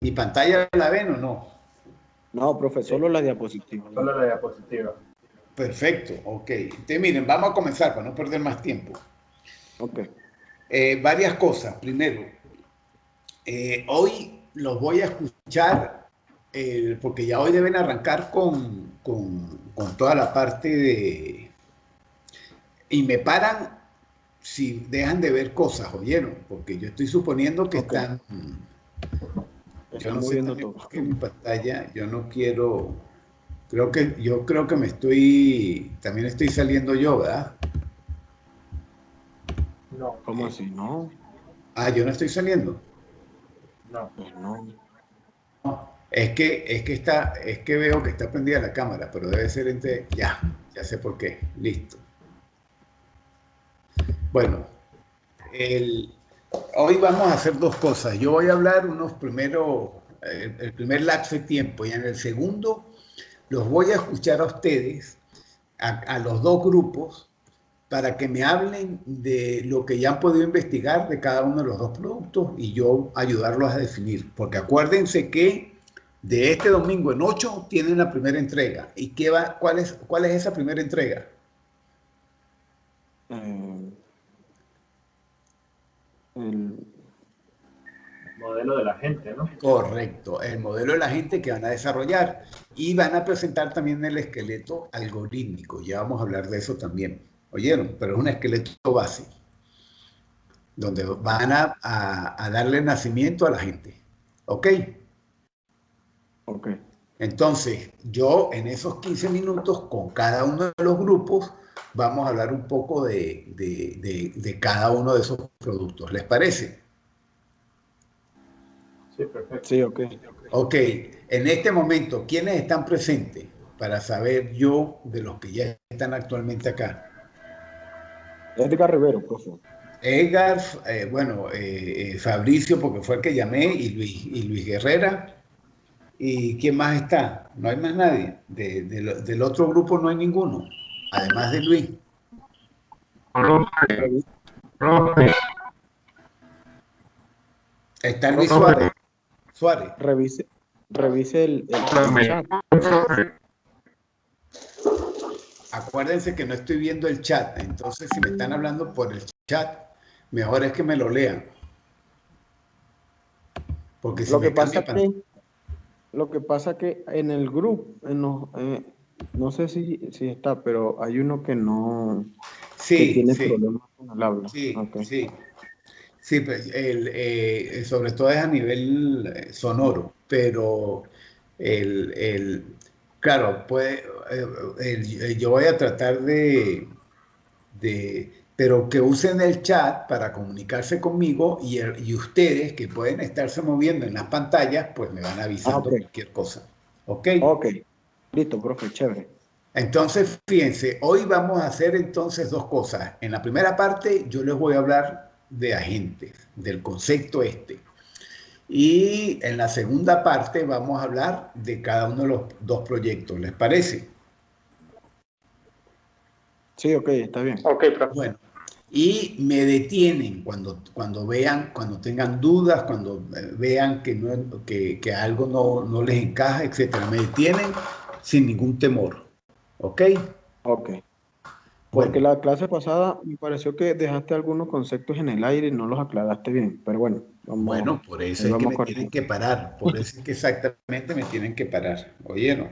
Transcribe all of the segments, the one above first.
¿Mi pantalla la ven o no? No, profe, solo la diapositiva. Solo la diapositiva. Perfecto, ok. Entonces, miren, vamos a comenzar para no perder más tiempo. Ok. Varias cosas. Primero, hoy los voy a escuchar porque ya hoy deben arrancar con toda la parte de... Y me paran si dejan de ver cosas, ¿oyeron? Porque yo estoy suponiendo que Okay. están... Yo Está no sé moviendo también todo. por qué mi pantalla, yo no quiero... yo creo que me estoy... También estoy saliendo yo, ¿verdad? No, ¿Cómo así? No, Ah, yo no estoy saliendo. no. pues no. Es que veo que está prendida la cámara, pero debe ser entre... Ya sé por qué. Listo. Bueno, el, hoy vamos a hacer dos cosas. Yo voy a hablar unos primeros, el primer lapso de tiempo y en el segundo los voy a escuchar a ustedes, a los dos grupos, para que me hablen de lo que ya han podido investigar de cada uno de los dos productos y yo ayudarlos a definir. Porque acuérdense que de este domingo en 8 tienen la primera entrega. ¿Y cuál es esa primera entrega? Eh, el, Modelo de la gente, ¿no? Correcto, el modelo de la gente que van a desarrollar y van a presentar también el esqueleto algorítmico. Ya vamos a hablar de eso también. ¿Oyeron? Pero es un esqueleto base, donde van a darle nacimiento a la gente. ¿Ok? ok. Entonces, yo en esos 15 minutos con cada uno de los grupos vamos a hablar un poco de cada uno de esos productos. ¿Les parece? Sí, perfecto. Sí, ok. Ok, en este momento, ¿quiénes están presentes? Para saber yo de los que ya están actualmente acá. Edgar Rivero, profe. Edgar, Fabricio, porque fue el que llamé, y Luis Guerrera. ¿Y quién más está? No hay más nadie. Del otro grupo no hay ninguno, además de Luis. Revi- Está Luis Profe, Suárez. Suárez. revise el chat. Acuérdense que no estoy viendo el chat, entonces si me están hablando por el chat, mejor es que me lo lean, porque si Lo que me pasa cambia pantalla. que, lo que pasa que en el grupo, no sé si está, pero hay uno que Sí, tiene sí, problemas con el habla. sí, Ok. sí. Sí, pues sobre todo es a nivel sonoro, pero claro, yo voy a tratar pero que usen el chat para comunicarse conmigo y ustedes que pueden estarse moviendo en las pantallas, pues me van Ah, avisando ok. cualquier cosa. ¿Ok? Ok. Listo, profe, chévere. Entonces, fíjense, hoy vamos a hacer entonces dos cosas. En la primera parte yo les voy a hablar de agentes, del concepto este. Y en la segunda parte vamos a hablar de cada uno de los dos proyectos. ¿Les parece? Sí, ok, está bien. Ok, profe. Bueno, y me detienen cuando vean, cuando tengan dudas, cuando vean que algo no les encaja, etcétera. Me detienen sin ningún temor. ¿Ok? Ok. Porque Bueno, la clase pasada me pareció que dejaste algunos conceptos en el aire y no los aclaraste bien. Pero bueno, bueno, por eso ahí es que vamos me tienen corrigiendo. que parar. Por eso es que exactamente me tienen que parar. ¿Oyeron?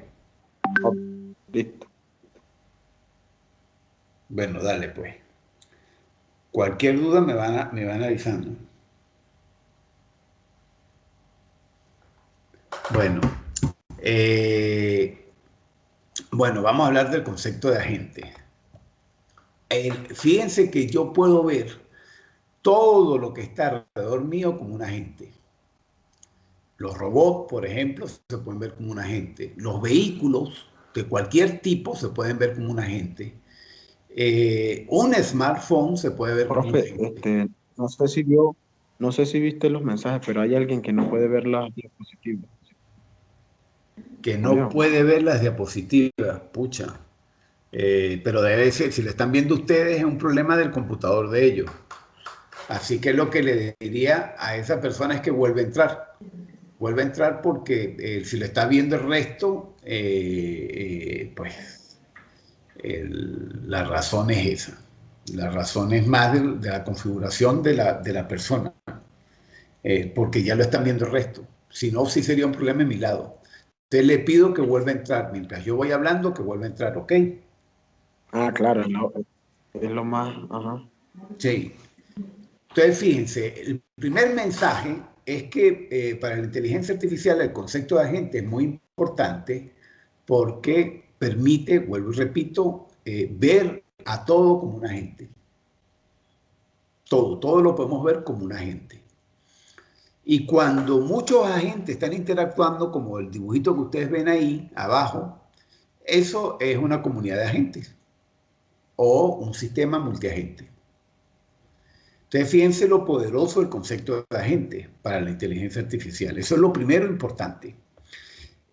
Ok, listo. Bueno, dale pues. Cualquier duda me van avisando. Bueno, eh, bueno, vamos a hablar del concepto de agente. Fíjense que yo puedo ver todo lo que está alrededor mío como un agente. Los robots, por ejemplo, se pueden ver como un agente. Los vehículos de cualquier tipo se pueden ver como un agente. Un smartphone se puede ver como un Profe, agente. no sé si viste los mensajes, pero hay alguien que no puede ver las diapositivas. Que no ¿Oyó? puede ver las diapositivas, pucha. Pero debe ser, si lo están viendo ustedes, es un problema del computador de ellos. Así que lo que le diría a esa persona es que vuelva a entrar. vuelve a entrar porque si lo está viendo el resto, pues la razón es esa. La razón es más de la configuración de la persona, porque ya lo están viendo el resto. Si no, sí sería un problema en mi lado. Entonces le pido que vuelva a entrar. Mientras yo voy hablando, que vuelva a entrar, ¿ok? Ah, claro, es lo más, ajá. Sí. Entonces, fíjense, el primer mensaje es que para la inteligencia artificial el concepto de agente es muy importante porque permite, vuelvo y repito, ver a todo como un agente. Todo lo podemos ver como un agente. Y cuando muchos agentes están interactuando, como el dibujito que ustedes ven ahí abajo, eso es una comunidad de agentes o un sistema multiagente. Entonces, fíjense lo poderoso del concepto de agente para la inteligencia artificial. Eso es lo primero importante.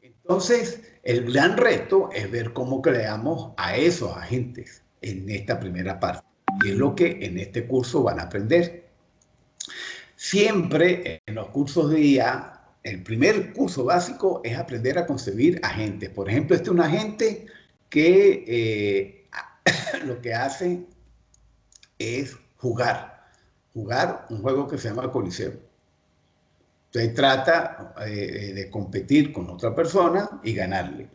Entonces, el gran reto es ver cómo creamos a esos agentes en esta primera parte. Y es lo que en este curso van a aprender. Siempre en los cursos de IA, el primer curso básico es aprender a concebir agentes. Por ejemplo, este es un agente que lo que hace es jugar un juego que se llama Coliseo. Entonces trata de competir con otra persona y ganarle.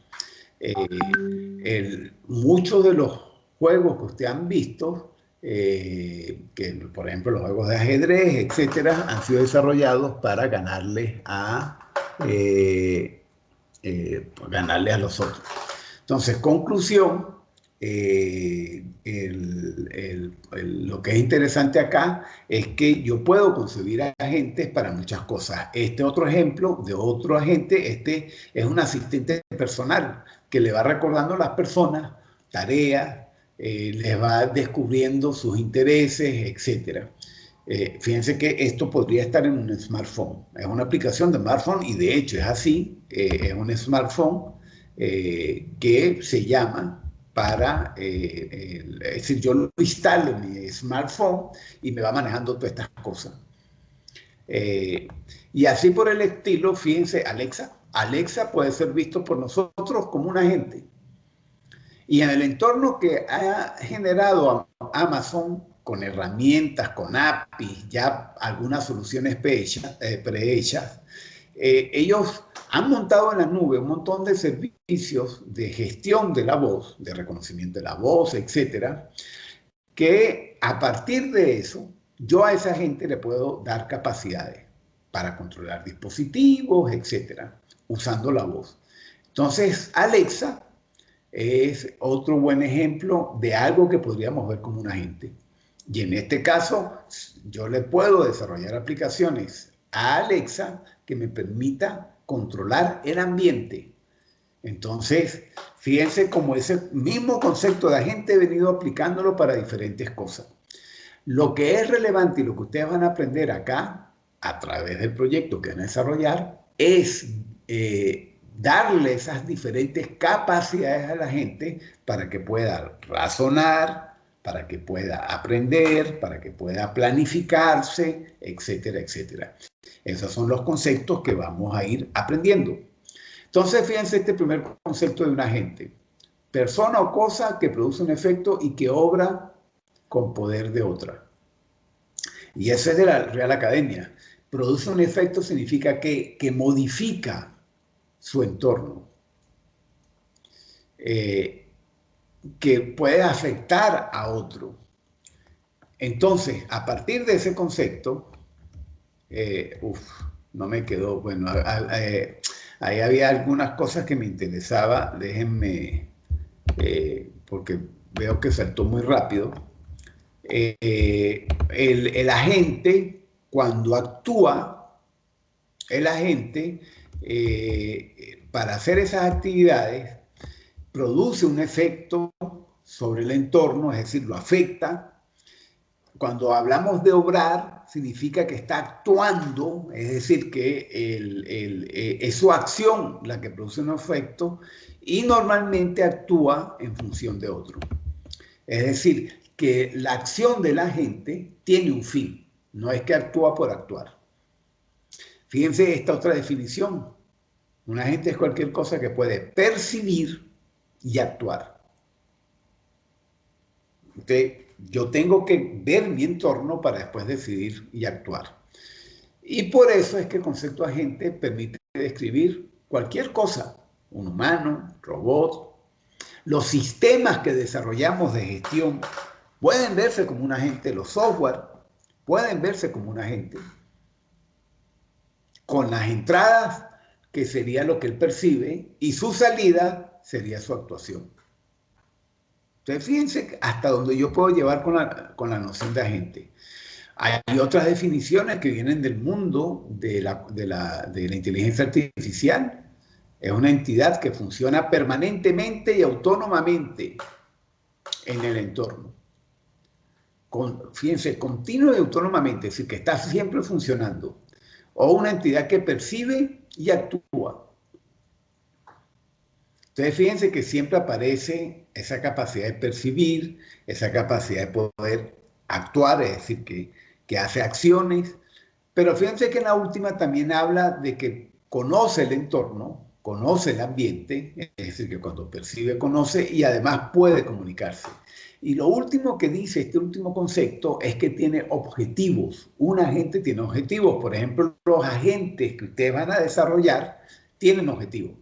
Muchos de los juegos que ustedes han visto, que por ejemplo los juegos de ajedrez, etcétera, han sido desarrollados para ganarle ganarle a los otros. Entonces, conclusión, lo que es interesante acá es que yo puedo concebir agentes para muchas cosas. Este otro ejemplo de otro agente, este es un asistente personal que le va recordando a las personas tareas, les va descubriendo sus intereses, etc. Fíjense que esto podría estar en un smartphone. Es una aplicación de smartphone y de hecho es así. Es un smartphone que se llama para, es decir, yo lo instalo en mi smartphone y me va manejando todas estas cosas. Y así por el estilo, fíjense, Alexa puede ser visto por nosotros como un agente. Y en el entorno que ha generado Amazon con herramientas, con APIs, ya algunas soluciones prehechas, ellos han montado en la nube un montón de servicios de gestión de la voz, de reconocimiento de la voz, etcétera, que a partir de eso, yo a esa gente le puedo dar capacidades para controlar dispositivos, etcétera, usando la voz. Entonces, Alexa es otro buen ejemplo de algo que podríamos ver como un agente. Y en este caso, yo le puedo desarrollar aplicaciones a Alexa que me permita controlar el ambiente. Entonces, fíjense cómo ese mismo concepto de agente he venido aplicándolo para diferentes cosas. Lo que es relevante y lo que ustedes van a aprender acá, a través del proyecto que van a desarrollar, es darle esas diferentes capacidades a la gente para que pueda razonar, para que pueda aprender, para que pueda planificarse, etcétera, etcétera. Esos son los conceptos que vamos a ir aprendiendo. Entonces, fíjense este primer concepto de un agente. Persona o cosa que produce un efecto y que obra con poder de otra. Y eso es de la Real Academia. Produce un efecto significa que modifica su entorno, que puede afectar a otro. Entonces, a partir de ese concepto, no me quedó, bueno, ahí había algunas cosas que me interesaba, déjenme, porque veo que saltó muy rápido. El agente, cuando actúa, el agente, para hacer esas actividades, produce un efecto sobre el entorno, es decir, lo afecta. Cuando hablamos de obrar, significa que está actuando, es decir, que es su acción la que produce un efecto y normalmente actúa en función de otro. Es decir, que la acción de la gente tiene un fin, no es que actúa por actuar. Fíjense esta otra definición. Un agente es cualquier cosa que puede percibir y actuar. Entonces, yo tengo que ver mi entorno para después decidir y actuar. Y por eso es que el concepto agente permite describir cualquier cosa, un humano, robot. Los sistemas que desarrollamos de gestión pueden verse como un agente, los software pueden verse como un agente, con las entradas, que sería lo que él percibe, y su salida sería su actuación. Entonces, fíjense hasta donde yo puedo llevar con la noción de agente. Hay otras definiciones que vienen del mundo de la inteligencia artificial. Es una entidad que funciona permanentemente y autónomamente en el entorno. Fíjense, continuo y autónomamente, es decir, que está siempre funcionando. O una entidad que percibe y actúa. Entonces, fíjense que siempre aparece esa capacidad de percibir, esa capacidad de poder actuar, es decir, que hace acciones. Pero fíjense que en la última también habla de que conoce el entorno, conoce el ambiente, es decir, que cuando percibe, conoce y además puede comunicarse. Y lo último que dice este último concepto es que tiene objetivos. Un agente tiene objetivos. Por ejemplo, los agentes que ustedes van a desarrollar tienen objetivos.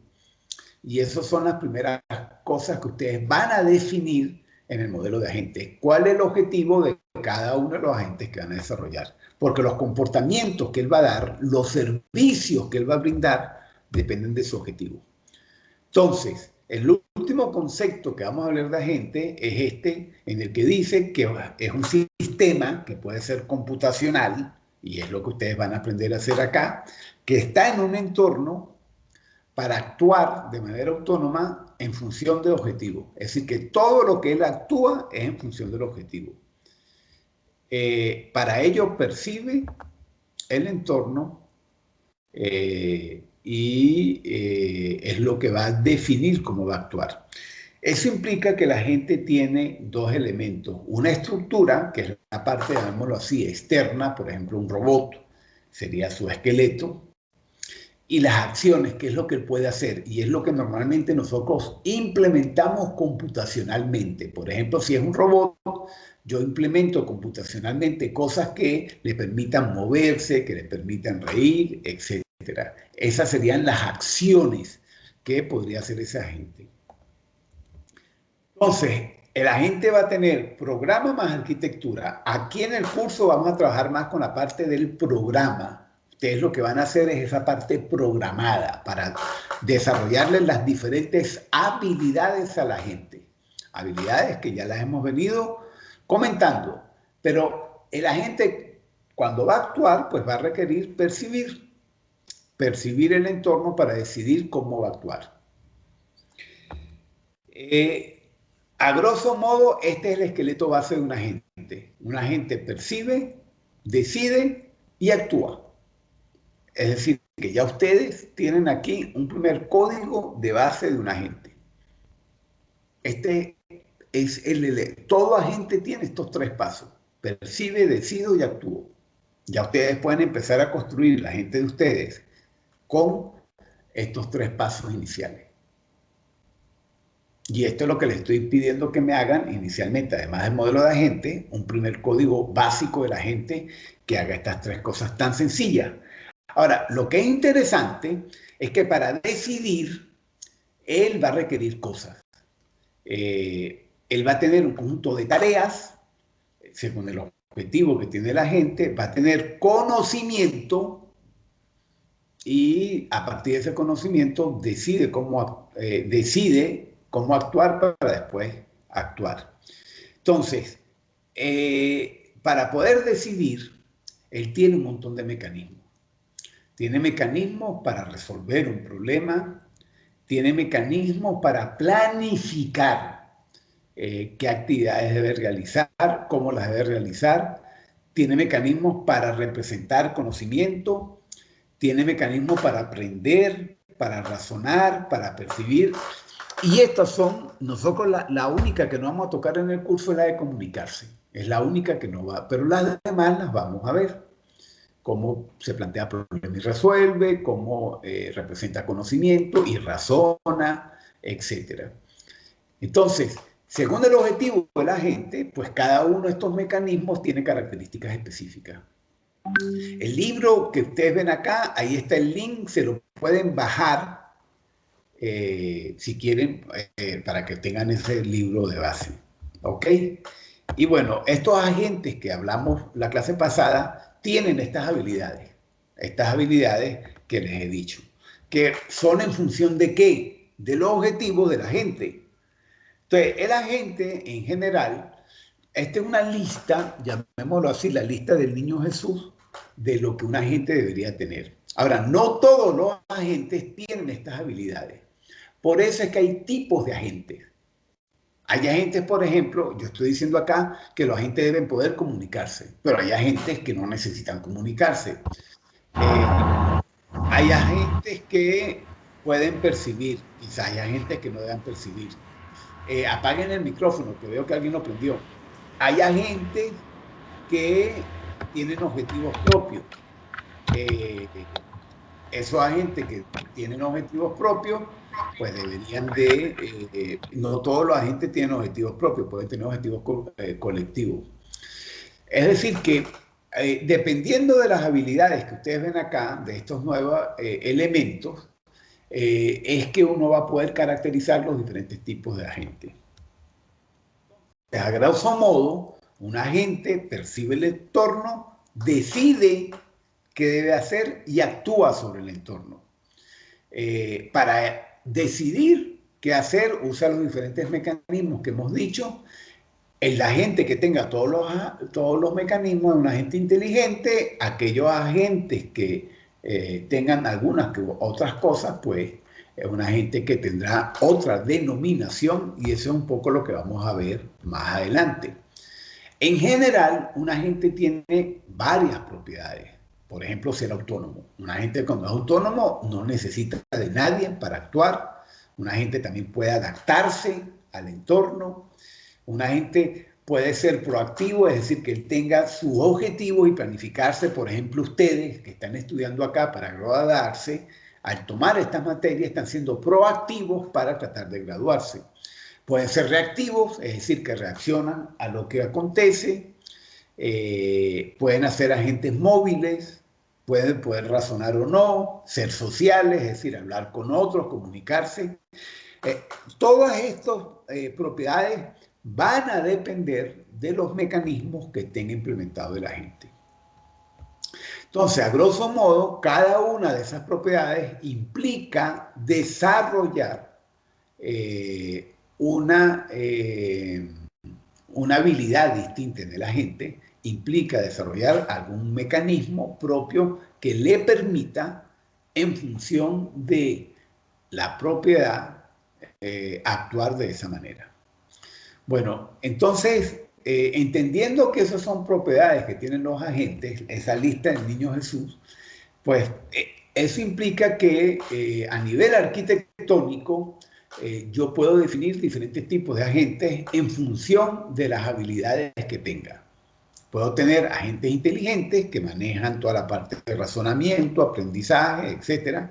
Y esas son las primeras cosas que ustedes van a definir en el modelo de agentes. ¿Cuál es el objetivo de cada uno de los agentes que van a desarrollar? Porque los comportamientos que él va a dar, los servicios que él va a brindar, dependen de su objetivo. Entonces, el último concepto que vamos a hablar de agente es este, en el que dice que es un sistema que puede ser computacional, y es lo que ustedes van a aprender a hacer acá, que está en un entorno para actuar de manera autónoma en función del objetivo. Es decir, que todo lo que él actúa es en función del objetivo. Para ello percibe el entorno es lo que va a definir cómo va a actuar. Eso implica que la gente tiene dos elementos. Una estructura, que es la parte, llamémoslo así, externa, por ejemplo, un robot sería su esqueleto, y las acciones, que es lo que él puede hacer, y es lo que normalmente nosotros implementamos computacionalmente. Por ejemplo, si es un robot, yo implemento computacionalmente cosas que le permitan moverse, que le permitan reír, etc. Esas serían las acciones que podría hacer ese agente. Entonces, el agente va a tener programa más arquitectura. Aquí en el curso vamos a trabajar más con la parte del programa. Ustedes lo que van a hacer es esa parte programada para desarrollarle las diferentes habilidades a la gente. Habilidades que ya las hemos venido comentando. Pero el agente, cuando va a actuar, pues va a requerir percibir el entorno para decidir cómo va a actuar. A grosso modo, este es el esqueleto base de un agente. Un agente percibe, decide y actúa. Es decir, que ya ustedes tienen aquí un primer código de base de un agente. Todo agente tiene estos tres pasos: percibe, decido y actúo. Ya ustedes pueden empezar a construir la agente de ustedes con estos tres pasos iniciales. Y esto es lo que les estoy pidiendo que me hagan inicialmente, además del modelo de agente, un primer código básico del agente que haga estas tres cosas tan sencillas. Ahora, lo que es interesante es que para decidir, él va a requerir cosas. Él va a tener un conjunto de tareas, según el objetivo que tiene la gente, va a tener conocimiento y a partir de ese conocimiento decide cómo actuar para después actuar. Entonces, para poder decidir, él tiene un montón de mecanismos. Tiene mecanismos para resolver un problema, tiene mecanismos para planificar qué actividades debe realizar, cómo las debe realizar, tiene mecanismos para representar conocimiento, tiene mecanismos para aprender, para razonar, para percibir. Y estas son, nosotros la única que no vamos a tocar en el curso es la de comunicarse. Es la única que no va, pero las demás las vamos a ver. cómo se plantea problemas y resuelve, cómo representa conocimiento y razona, etc. Entonces, según el objetivo de la gente, pues cada uno de estos mecanismos tiene características específicas. El libro que ustedes ven acá, ahí está el link, se lo pueden bajar si quieren, para que tengan ese libro de base. ¿Ok? Y bueno, estos agentes que hablamos la clase pasada tienen estas habilidades que les he dicho, que son en función de ¿qué? De los objetivos de la gente. Entonces, el agente en general, esta es una lista, llamémoslo así, la lista del niño Jesús, de lo que un agente debería tener. Ahora, no todos los agentes tienen estas habilidades. Por eso es que hay tipos de agentes. Hay agentes, por ejemplo, yo estoy diciendo acá que los agentes deben poder comunicarse, pero hay agentes que no necesitan comunicarse. Hay agentes que pueden percibir, quizás hay agentes que no deben percibir. Apaguen el micrófono, que veo que alguien lo prendió. Hay agentes que tienen objetivos propios. Esos agentes que tienen objetivos propios, pues deberían de, no todos los agentes tienen objetivos propios, pueden tener objetivos colectivos. Es decir que dependiendo de las habilidades que ustedes ven acá, de estos nuevos elementos, es que uno va a poder caracterizar los diferentes tipos de agentes. A grosso modo, un agente percibe el entorno, decide qué debe hacer y actúa sobre el entorno. Para decidir qué hacer, usa los diferentes mecanismos que hemos dicho. El agente que tenga todos los mecanismos es un agente inteligente. Aquellos agentes que tengan algunas que otras cosas, pues es un agente que tendrá otra denominación, y eso es un poco lo que vamos a ver más adelante. En general, un agente tiene varias propiedades. Por ejemplo, ser autónomo. Un agente, cuando es autónomo, no necesita de nadie para actuar. Un agente también puede adaptarse al entorno. Un agente puede ser proactivo, es decir, que él tenga sus objetivos y planificarse. Por ejemplo, ustedes que están estudiando acá para graduarse, al tomar estas materias están siendo proactivos para tratar de graduarse. Pueden ser reactivos, es decir, que reaccionan a lo que acontece. Pueden hacer agentes móviles, pueden poder razonar o no, ser sociales, es decir, hablar con otros, comunicarse. Todas estas propiedades van a depender de los mecanismos que tenga implementado el agente. Entonces, a grosso modo, cada una de esas propiedades implica desarrollar una habilidad distinta en el agente, implica desarrollar algún mecanismo propio que le permita, en función de la propiedad, actuar de esa manera. Bueno, entonces, entendiendo que esas son propiedades que tienen los agentes, esa lista del niño Jesús, pues eso implica que a nivel arquitectónico yo puedo definir diferentes tipos de agentes en función de las habilidades que tenga. Puedo tener agentes inteligentes que manejan toda la parte de razonamiento, aprendizaje, etc.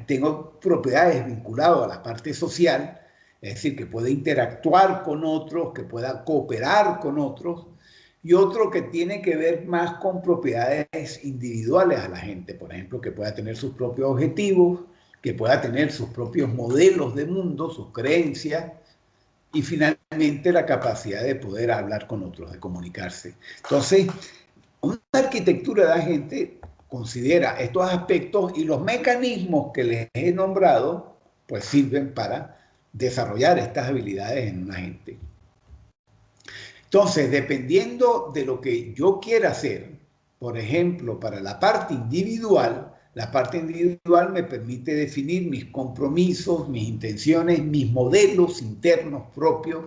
Tengo propiedades vinculadas a la parte social, es decir, que puede interactuar con otros, que pueda cooperar con otros, y otro que tiene que ver más con propiedades individuales a la gente, por ejemplo, que pueda tener sus propios objetivos, que pueda tener sus propios modelos de mundo, sus creencias, y finalmente la capacidad de poder hablar con otros, de comunicarse. Entonces, una arquitectura de agente considera estos aspectos, y los mecanismos que les he nombrado pues sirven para desarrollar estas habilidades en un agente. Entonces, dependiendo de lo que yo quiera hacer, por ejemplo, para la parte individual me permite definir mis compromisos, mis intenciones, mis modelos internos propios.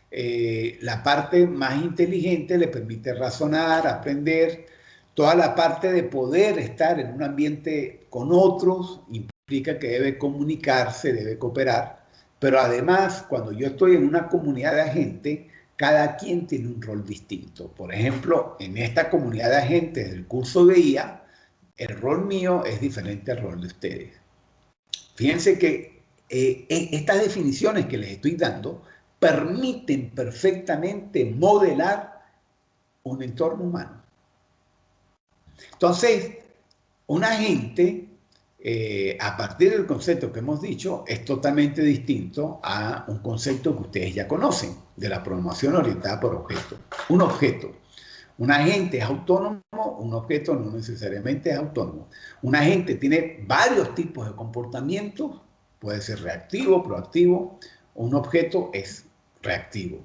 La parte más inteligente le permite razonar, aprender. Toda la parte de poder estar en un ambiente con otros implica que debe comunicarse, debe cooperar. Pero además, cuando yo estoy en una comunidad de agentes, cada quien tiene un rol distinto. Por ejemplo, en esta comunidad de agentes del curso de IA, el rol mío es diferente al rol de ustedes. Fíjense que estas definiciones que les estoy dando permiten perfectamente modelar un entorno humano. Entonces, un agente, a partir del concepto que hemos dicho, es totalmente distinto a un concepto que ustedes ya conocen, de la programación orientada por objetos. Un objeto. Un agente es autónomo, un objeto no necesariamente es autónomo. Un agente tiene varios tipos de comportamientos, puede ser reactivo, proactivo. Un objeto es reactivo.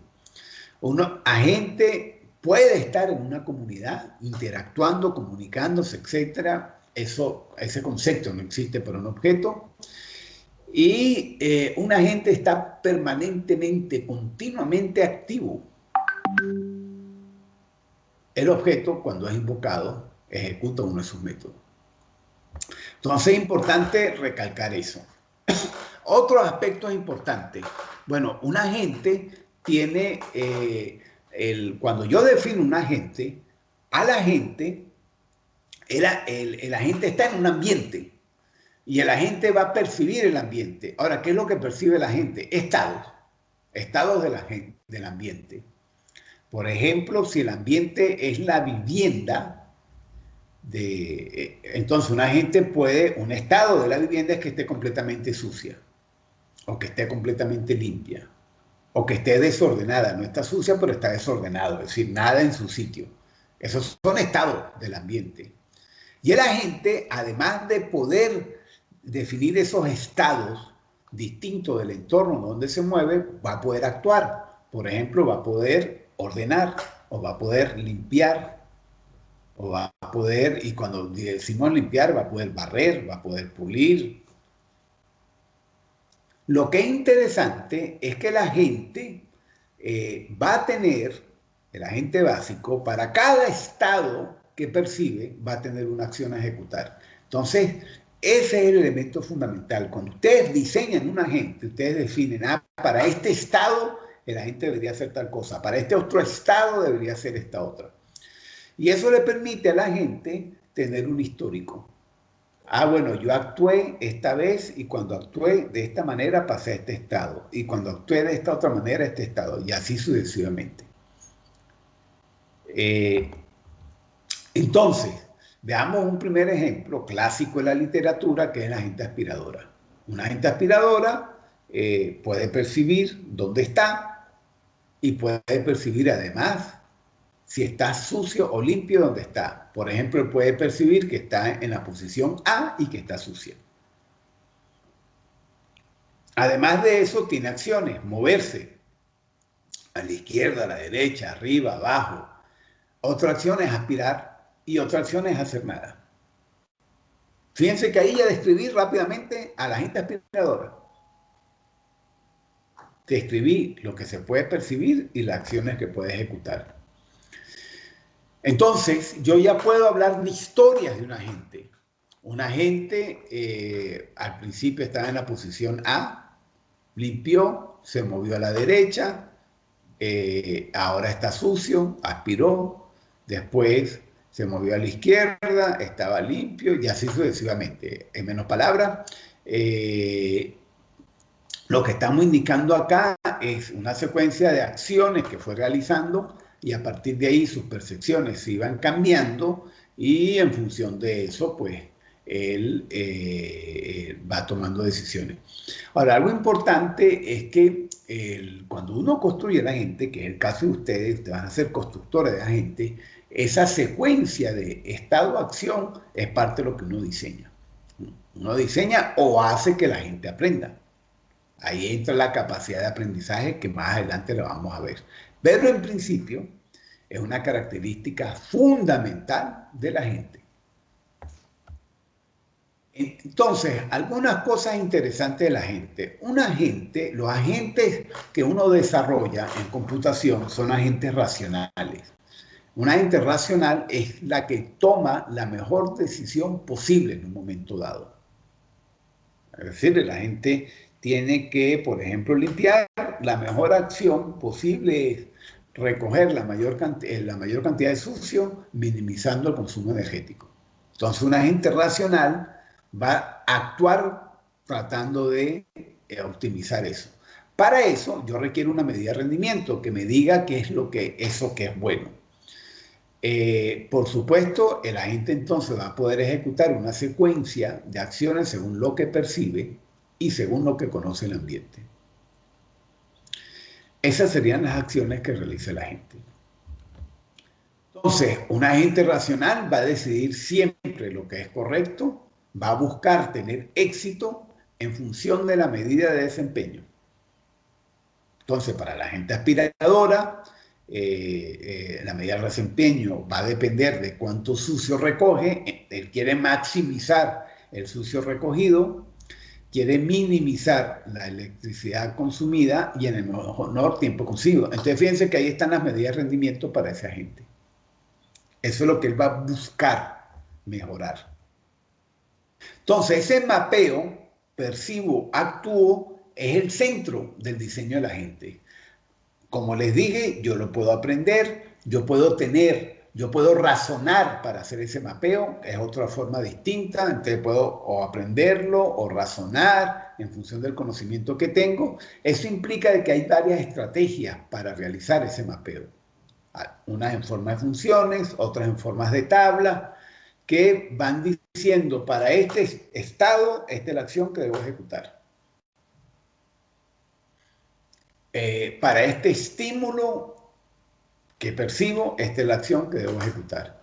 Un agente puede estar en una comunidad interactuando, comunicándose, etc. Ese concepto no existe para un objeto. Y un agente está permanentemente, continuamente activo. El objeto, cuando es invocado, ejecuta uno de sus métodos. Entonces es importante recalcar eso. Otros aspectos importantes. Bueno, un agente tiene, cuando yo defino un agente, al agente, el agente está en un ambiente y el agente va a percibir el ambiente. Ahora, ¿qué es lo que percibe el agente? Estados del ambiente. Por ejemplo, si el ambiente es la vivienda, entonces un estado de la vivienda es que esté completamente sucia, o que esté completamente limpia, o que esté desordenada. No está sucia, pero está desordenado, es decir, nada en su sitio. Esos son estados del ambiente. Y el agente, además de poder definir esos estados distintos del entorno donde se mueve, va a poder actuar. Por ejemplo, va a poder ordenar, o va a poder limpiar, o va a poder, y cuando decimos limpiar, va a poder barrer, va a poder pulir. Lo que es interesante es que la gente va a tener, el agente básico, para cada estado que percibe, va a tener una acción a ejecutar. Entonces, ese es el elemento fundamental. Cuando ustedes diseñan un agente, ustedes definen, para este estado, el agente debería hacer tal cosa. Para este otro estado, debería hacer esta otra. Y eso le permite a la gente tener un histórico. Bueno, yo actué esta vez y cuando actué de esta manera pasé a este estado. Y cuando actué de esta otra manera a este estado. Y así sucesivamente. Entonces, veamos un primer ejemplo clásico en la literatura, que es la agente aspiradora. Una agente aspiradora puede percibir dónde está y puede percibir además si está sucio o limpio donde está. Por ejemplo, puede percibir que está en la posición A y que está sucia. Además de eso, tiene acciones: moverse a la izquierda, a la derecha, arriba, abajo. Otra acción es aspirar y otra acción es hacer nada. Fíjense que ahí ya describí rápidamente a la agente aspiradora. Describí lo que se puede percibir y las acciones que puede ejecutar. Entonces, yo ya puedo hablar de historias de un agente. Un agente al principio estaba en la posición A, limpió, se movió a la derecha, ahora está sucio, aspiró, después se movió a la izquierda, estaba limpio y así sucesivamente. En menos palabras, lo que estamos indicando acá es una secuencia de acciones que fue realizando y a partir de ahí sus percepciones se iban cambiando y en función de eso, pues, él va tomando decisiones. Ahora, algo importante es que cuando uno construye el agente, que es el caso de ustedes van a ser constructores de agente, esa secuencia de estado-acción es parte de lo que uno diseña. Uno diseña o hace que la gente aprenda. Ahí entra la capacidad de aprendizaje que más adelante lo vamos a ver. Pero en principio es una característica fundamental de la gente. Entonces, algunas cosas interesantes de la gente. Los agentes que uno desarrolla en computación son agentes racionales. Un agente racional es la que toma la mejor decisión posible en un momento dado. Es decir, la gente tiene que, por ejemplo, limpiar. La mejor acción posible es recoger la mayor cantidad de sucio, minimizando el consumo energético. Entonces, un agente racional va a actuar tratando de optimizar eso. Para eso, yo requiero una medida de rendimiento que me diga qué es eso que es bueno. Por supuesto, el agente entonces va a poder ejecutar una secuencia de acciones según lo que percibe y según lo que conoce el ambiente. Esas serían las acciones que realiza el agente. Entonces, un agente racional va a decidir siempre lo que es correcto, va a buscar tener éxito en función de la medida de desempeño. Entonces, para la gente aspiradora, la medida de desempeño va a depender de cuánto sucio recoge. Él quiere maximizar el sucio recogido, quiere minimizar la electricidad consumida y en el menor tiempo consigo. Entonces, fíjense que ahí están las medidas de rendimiento para ese agente. Eso es lo que él va a buscar mejorar. Entonces, ese mapeo, percibo, actúo, es el centro del diseño de la gente. Como les dije, yo lo puedo aprender, yo puedo razonar para hacer ese mapeo, es otra forma distinta, entonces puedo o aprenderlo o razonar en función del conocimiento que tengo. Eso implica de que hay varias estrategias para realizar ese mapeo. Unas en forma de funciones, otras en formas de tabla, que van diciendo para este estado, esta es la acción que debo ejecutar. Para este estímulo que percibo, esta es la acción que debo ejecutar.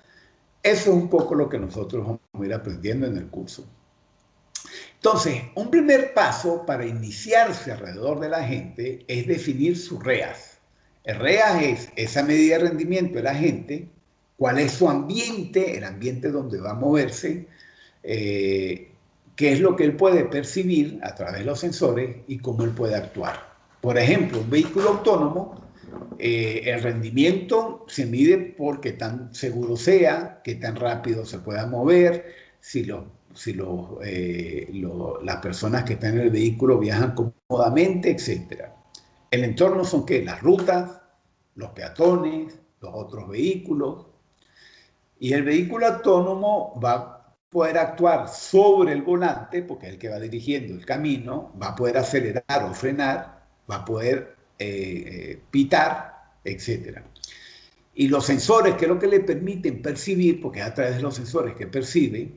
Eso es un poco lo que nosotros vamos a ir aprendiendo en el curso. Entonces, un primer paso para iniciarse alrededor de la gente es definir su REAS. El REAS es esa medida de rendimiento de la gente, cuál es su ambiente, el ambiente donde va a moverse, qué es lo que él puede percibir a través de los sensores y cómo él puede actuar. Por ejemplo, un vehículo autónomo, el rendimiento se mide por qué tan seguro sea, qué tan rápido se pueda mover, si las personas que están en el vehículo viajan cómodamente, etc. El entorno son ¿qué? Las rutas, los peatones, los otros vehículos. Y el vehículo autónomo va a poder actuar sobre el volante, porque es el que va dirigiendo el camino, va a poder acelerar o frenar, va a poder pitar, etc. Y los sensores, que es lo que le permiten percibir, porque es a través de los sensores que percibe,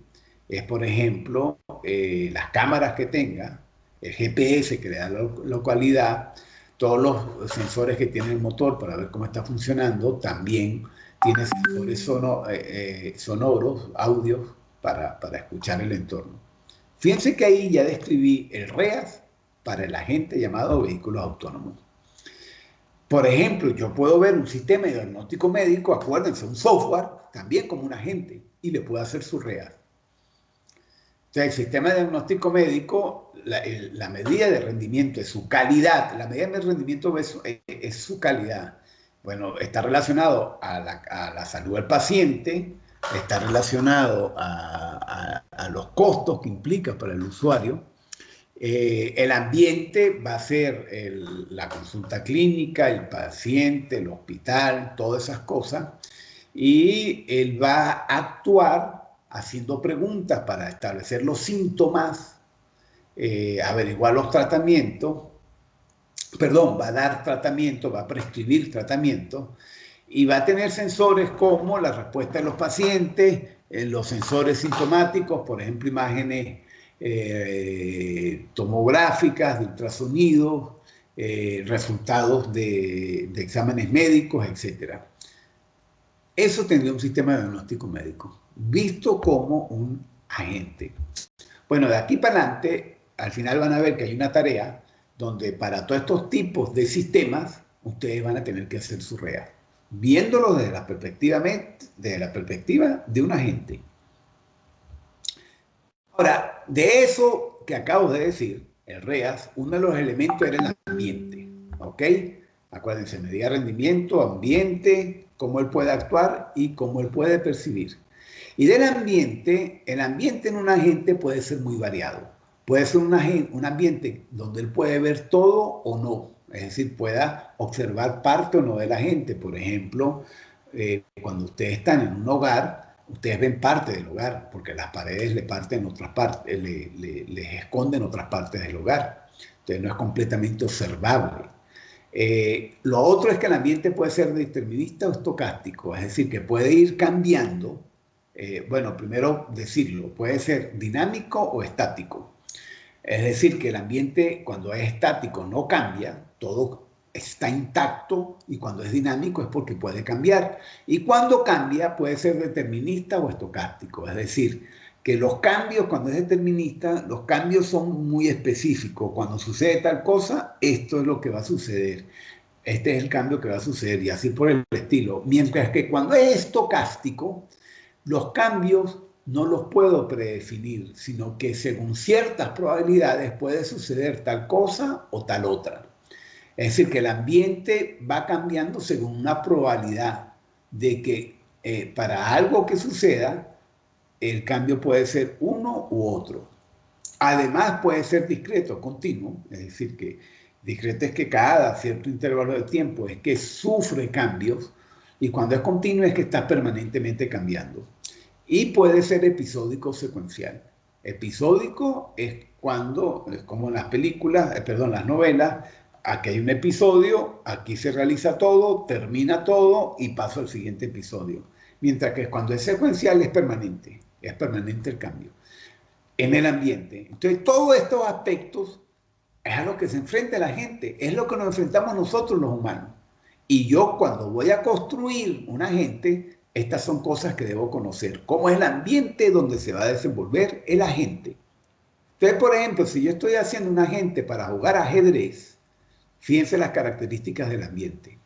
es, por ejemplo, las cámaras que tenga, el GPS que le da la localidad, todos los sensores que tiene el motor para ver cómo está funcionando, también tiene sensores sonoros, audios, para escuchar el entorno. Fíjense que ahí ya describí el REAS para el agente llamado vehículos autónomos. Por ejemplo, yo puedo ver un sistema de diagnóstico médico, acuérdense, un software, también como un agente, y le puedo hacer su REAS. O sea, el sistema de diagnóstico médico, la medida de rendimiento es su calidad. La medida de rendimiento es su calidad. Bueno, está relacionado a la salud del paciente, está relacionado a los costos que implica para el usuario. El ambiente va a ser la consulta clínica, el paciente, el hospital, todas esas cosas. Y él va a actuar haciendo preguntas para establecer los síntomas, averiguar los tratamientos, va a dar tratamiento, va a prescribir tratamiento y va a tener sensores como la respuesta de los pacientes, los sensores sintomáticos, por ejemplo, imágenes tomográficas, de ultrasonidos, resultados de exámenes médicos, etc. Eso tendría un sistema de diagnóstico médico, visto como un agente. Bueno, de aquí para adelante, al final van a ver que hay una tarea donde para todos estos tipos de sistemas, ustedes van a tener que hacer su REAS, viéndolo desde la perspectiva de un agente. Ahora, de eso que acabo de decir, el REAS, uno de los elementos era el ambiente, ¿ok? Acuérdense, medida de rendimiento, ambiente, cómo él puede actuar y cómo él puede percibir. Y del ambiente, el ambiente en un agente puede ser muy variado. Puede ser un ambiente donde él puede ver todo o no. es decir, pueda observar parte o no de la gente. Por ejemplo, cuando ustedes están en un hogar, ustedes ven parte del hogar, porque las paredes le parten otras partes, les esconden otras partes del hogar. Entonces no es completamente observable. Lo otro es que el ambiente puede ser determinista o estocástico, es decir, que puede ir cambiando. Bueno, primero decirlo, puede ser dinámico o estático. Es decir, que el ambiente cuando es estático no cambia, todo está intacto, y cuando es dinámico es porque puede cambiar. Y cuando cambia puede ser determinista o estocástico, es decir, que los cambios, cuando es determinista, los cambios son muy específicos. Cuando sucede tal cosa, esto es lo que va a suceder. Este es el cambio que va a suceder, y así por el estilo. Mientras que cuando es estocástico, los cambios no los puedo predefinir, sino que según ciertas probabilidades puede suceder tal cosa o tal otra. Es decir, que el ambiente va cambiando según una probabilidad de que para algo que suceda, el cambio puede ser uno u otro. Además puede ser discreto, continuo, es decir, que discreto es que cada cierto intervalo de tiempo es que sufre cambios, y cuando es continuo es que está permanentemente cambiando. Y puede ser episódico o secuencial. Episódico es cuando, es como en las películas, perdón, las novelas, aquí hay un episodio, aquí se realiza todo, termina todo y paso al siguiente episodio. Mientras que cuando es secuencial es permanente el cambio en el ambiente. Entonces, todos estos aspectos es a lo que se enfrenta la gente, es lo que nos enfrentamos nosotros los humanos. Y yo, cuando voy a construir un agente, estas son cosas que debo conocer. ¿Cómo es el ambiente donde se va a desenvolver el agente? Entonces, por ejemplo, si yo estoy haciendo un agente para jugar ajedrez, fíjense las características del ambiente.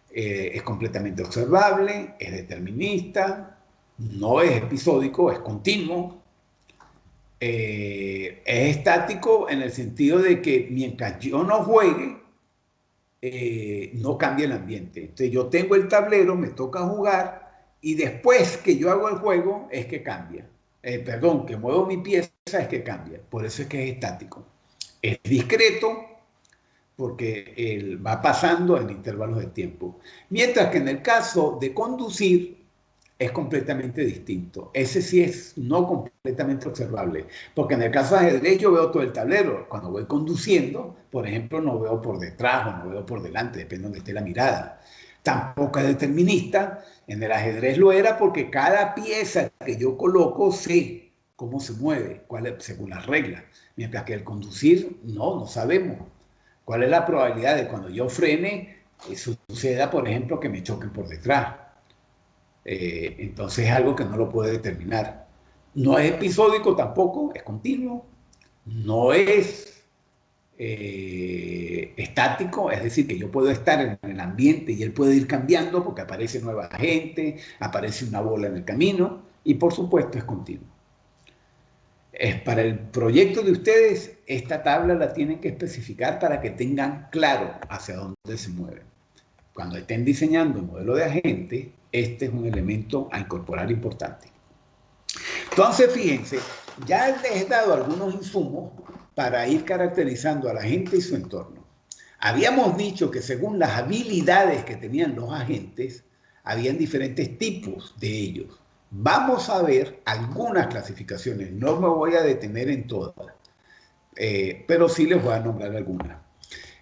Es completamente observable, es determinista, no es episódico, es continuo. Es estático en el sentido de que mientras yo no juegue, no cambia el ambiente. Entonces yo tengo el tablero, me toca jugar, y después que yo hago el juego es que cambia. Perdón, que muevo mi pieza es que cambia. Por eso es que es estático. Es discreto porque él va pasando en intervalos de tiempo. Mientras que en el caso de conducir es completamente distinto. Ese sí es no completamente observable, porque en el caso de ajedrez yo veo todo el tablero. Cuando voy conduciendo, por ejemplo, no veo por detrás o no veo por delante, depende de donde esté la mirada. Tampoco es determinista. En el ajedrez lo era porque cada pieza que yo coloco sé cómo se mueve, según las reglas. Mientras que el conducir, no sabemos. ¿Cuál es la probabilidad de cuando yo frene, suceda, por ejemplo, que me choquen por detrás? Entonces es algo que no lo puede determinar. No es episódico tampoco, es continuo. No es estático, es decir, que yo puedo estar en el ambiente y él puede ir cambiando porque aparece nueva gente, aparece una bola en el camino, y por supuesto es continuo. Para el proyecto de ustedes, esta tabla la tienen que especificar para que tengan claro hacia dónde se mueven. Cuando estén diseñando un modelo de agente, este es un elemento a incorporar importante. Entonces, fíjense, ya les he dado algunos insumos para ir caracterizando a la gente y su entorno. Habíamos dicho que según las habilidades que tenían los agentes, habían diferentes tipos de ellos. Vamos a ver algunas clasificaciones, no me voy a detener en todas, pero sí les voy a nombrar algunas.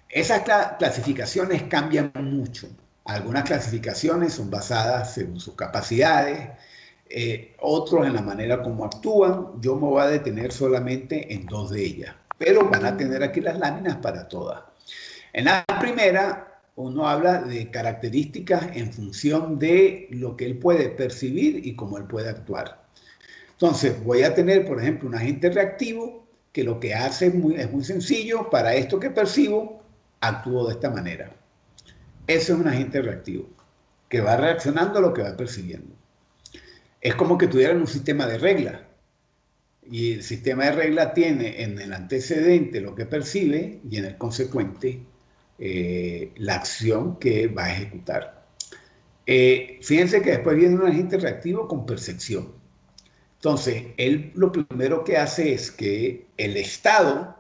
Esas clasificaciones cambian mucho. Algunas clasificaciones son basadas en sus capacidades, otros en la manera como actúan. Yo me voy a detener solamente en dos de ellas, pero van a tener aquí las láminas para todas. En la primera, uno habla de características en función de lo que él puede percibir y cómo él puede actuar. Entonces, voy a tener, por ejemplo, un agente reactivo que lo que hace es muy sencillo. Para esto que percibo, actúo de esta manera. Eso es un agente reactivo, que va reaccionando a lo que va percibiendo. Es como que tuvieran un sistema de reglas. Y el sistema de reglas tiene en el antecedente lo que percibe y en el consecuente la acción que va a ejecutar. Fíjense que después viene un agente reactivo con percepción. Entonces, él lo primero que hace es que el estado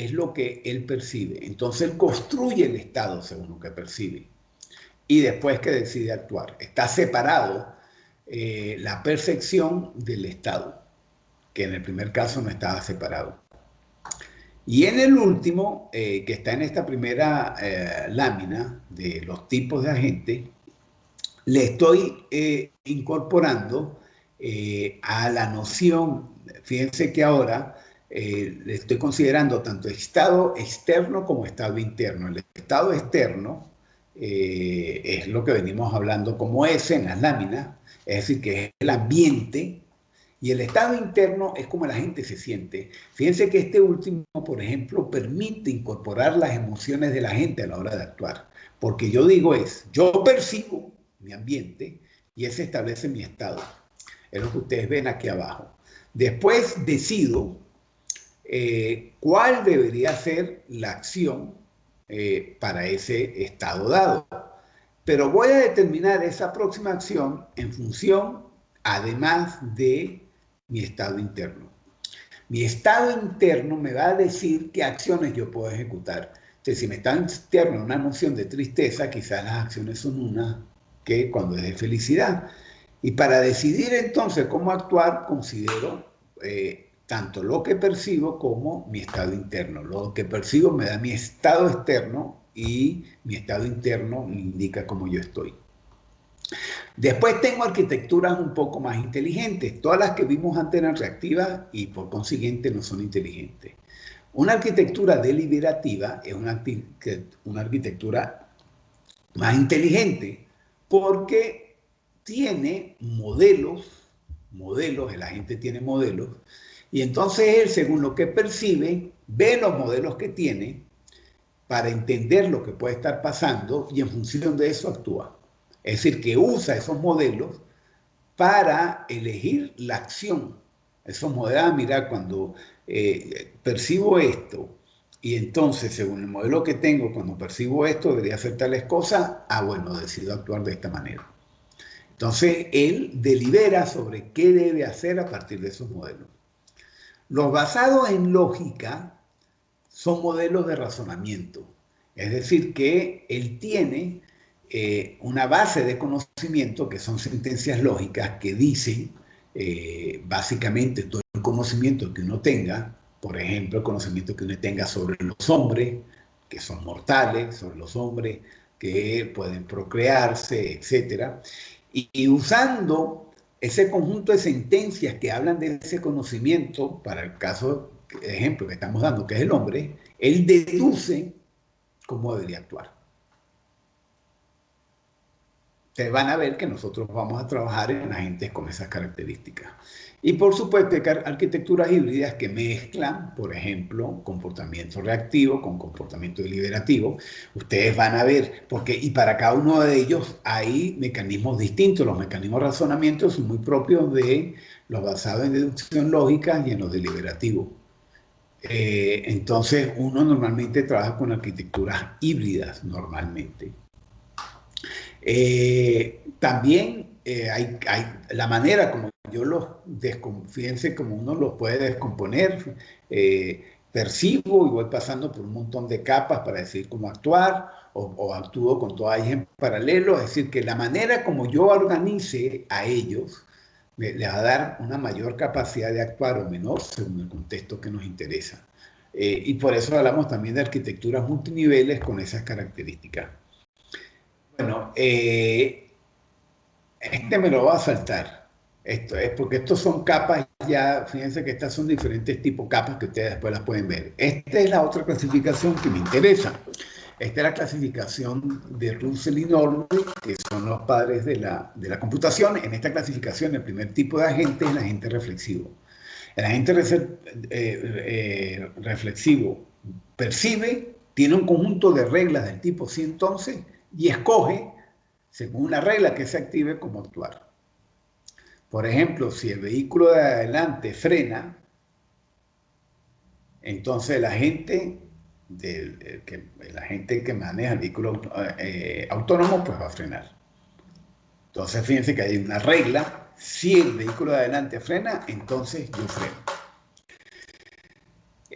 es lo que él percibe. Entonces él construye el estado según lo que percibe. Y después que decide actuar. Está separado la percepción del estado, que en el primer caso no estaba separado. Y en el último, que está en esta primera lámina de los tipos de agente, le estoy incorporando a la noción, fíjense que ahora le estoy considerando tanto estado externo como estado interno. El estado externo es lo que venimos hablando como S en las láminas, es decir, que es el ambiente, y el estado interno es como la gente se siente. Fíjense que este último, por ejemplo, permite incorporar las emociones de la gente a la hora de actuar. Porque yo digo yo percibo mi ambiente y ese establece mi estado. Es lo que ustedes ven aquí abajo. Después decido cuál debería ser la acción para ese estado dado. Pero voy a determinar esa próxima acción en función, además de mi estado interno. Mi estado interno me va a decir qué acciones yo puedo ejecutar. Entonces, si mi estado interno es una emoción de tristeza, quizás las acciones son unas que cuando es de felicidad. Y para decidir entonces cómo actuar, considero tanto lo que percibo como mi estado interno. Lo que percibo me da mi estado externo y mi estado interno me indica cómo yo estoy. Después tengo arquitecturas un poco más inteligentes. Todas las que vimos antes eran reactivas y por consiguiente no son inteligentes. Una arquitectura deliberativa es una arquitectura más inteligente porque tiene modelos, la gente tiene modelos, y entonces él, según lo que percibe, ve los modelos que tiene para entender lo que puede estar pasando y en función de eso actúa. Es decir, que usa esos modelos para elegir la acción. Esos modelos, mira, cuando percibo esto y entonces, según el modelo que tengo, cuando percibo esto, debería hacer tales cosas, bueno, decido actuar de esta manera. Entonces, él delibera sobre qué debe hacer a partir de esos modelos. Los basados en lógica son modelos de razonamiento. Es decir, que él tiene una base de conocimiento que son sentencias lógicas que dicen básicamente todo el conocimiento que uno tenga, por ejemplo, el conocimiento que uno tenga sobre los hombres, que son mortales, sobre los hombres que pueden procrearse, etc. Y usando ese conjunto de sentencias que hablan de ese conocimiento, para el caso, ejemplo que estamos dando, que es el hombre, él deduce cómo debería actuar. Ustedes van a ver que nosotros vamos a trabajar en agentes con esas características. Y por supuesto hay arquitecturas híbridas que mezclan, por ejemplo, comportamiento reactivo con comportamiento deliberativo. Ustedes van a ver, y para cada uno de ellos hay mecanismos distintos. Los mecanismos de razonamiento son muy propios de los basados en deducción lógica y en los deliberativos. Entonces uno normalmente trabaja con arquitecturas híbridas normalmente. También hay la manera como yo fíjense como uno los puede descomponer, percibo y voy pasando por un montón de capas para decir cómo actuar o actúo con todas ellas en paralelo, es decir, que la manera como yo organice a ellos les va a dar una mayor capacidad de actuar o menor según el contexto que nos interesa. Y por eso hablamos también de arquitecturas multiniveles con esas características. Bueno, me lo va a saltar. Esto es porque estos son capas ya, fíjense que estas son diferentes tipos de capas que ustedes después las pueden ver. Esta es la otra clasificación que me interesa. Esta es la clasificación de Russell y Norman, que son los padres de la computación. En esta clasificación, el primer tipo de agente es el agente reflexivo. El agente reflexivo percibe, tiene un conjunto de reglas del tipo sí entonces y escoge, según una regla que se active, cómo actuar. Por ejemplo, si el vehículo de adelante frena, entonces el agente que maneja el vehículo autónomo pues va a frenar. Entonces fíjense que hay una regla: si el vehículo de adelante frena, entonces yo freno.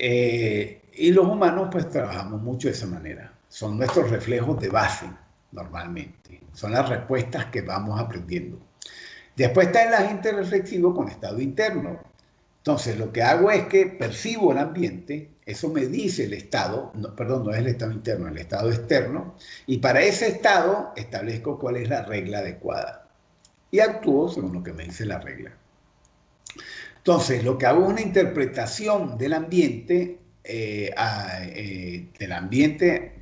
Y los humanos pues trabajamos mucho de esa manera. Son nuestros reflejos de base normalmente. Son las respuestas que vamos aprendiendo. Después está el agente reflexivo con estado interno. Entonces, lo que hago es que percibo el ambiente, eso me dice el estado, no, perdón, no es el estado interno, el estado externo, y para ese estado establezco cuál es la regla adecuada. Y actúo según lo que me dice la regla. Entonces, lo que hago es una interpretación del ambiente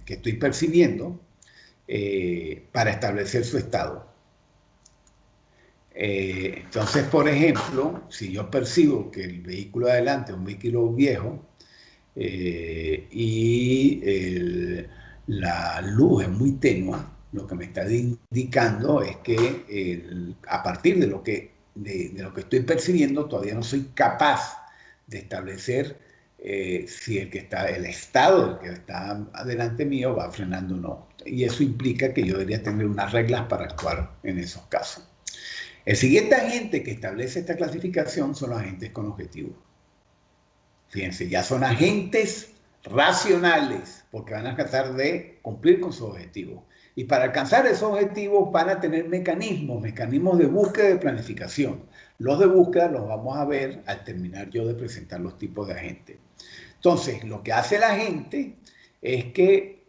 que estoy percibiendo para establecer su estado. Entonces, por ejemplo, si yo percibo que el vehículo de adelante es un vehículo viejo la luz es muy tenue, lo que me está indicando es que a partir de lo que estoy percibiendo todavía no soy capaz de establecer si el estado del que está adelante mío va frenando o no. Y eso implica que yo debería tener unas reglas para actuar en esos casos. El siguiente agente que establece esta clasificación son los agentes con objetivos. Fíjense, ya son agentes racionales porque van a tratar de cumplir con sus objetivos. Y para alcanzar esos objetivos van a tener mecanismos de búsqueda y de planificación. Los de búsqueda los vamos a ver al terminar yo de presentar los tipos de agentes. Entonces, lo que hace el agente es que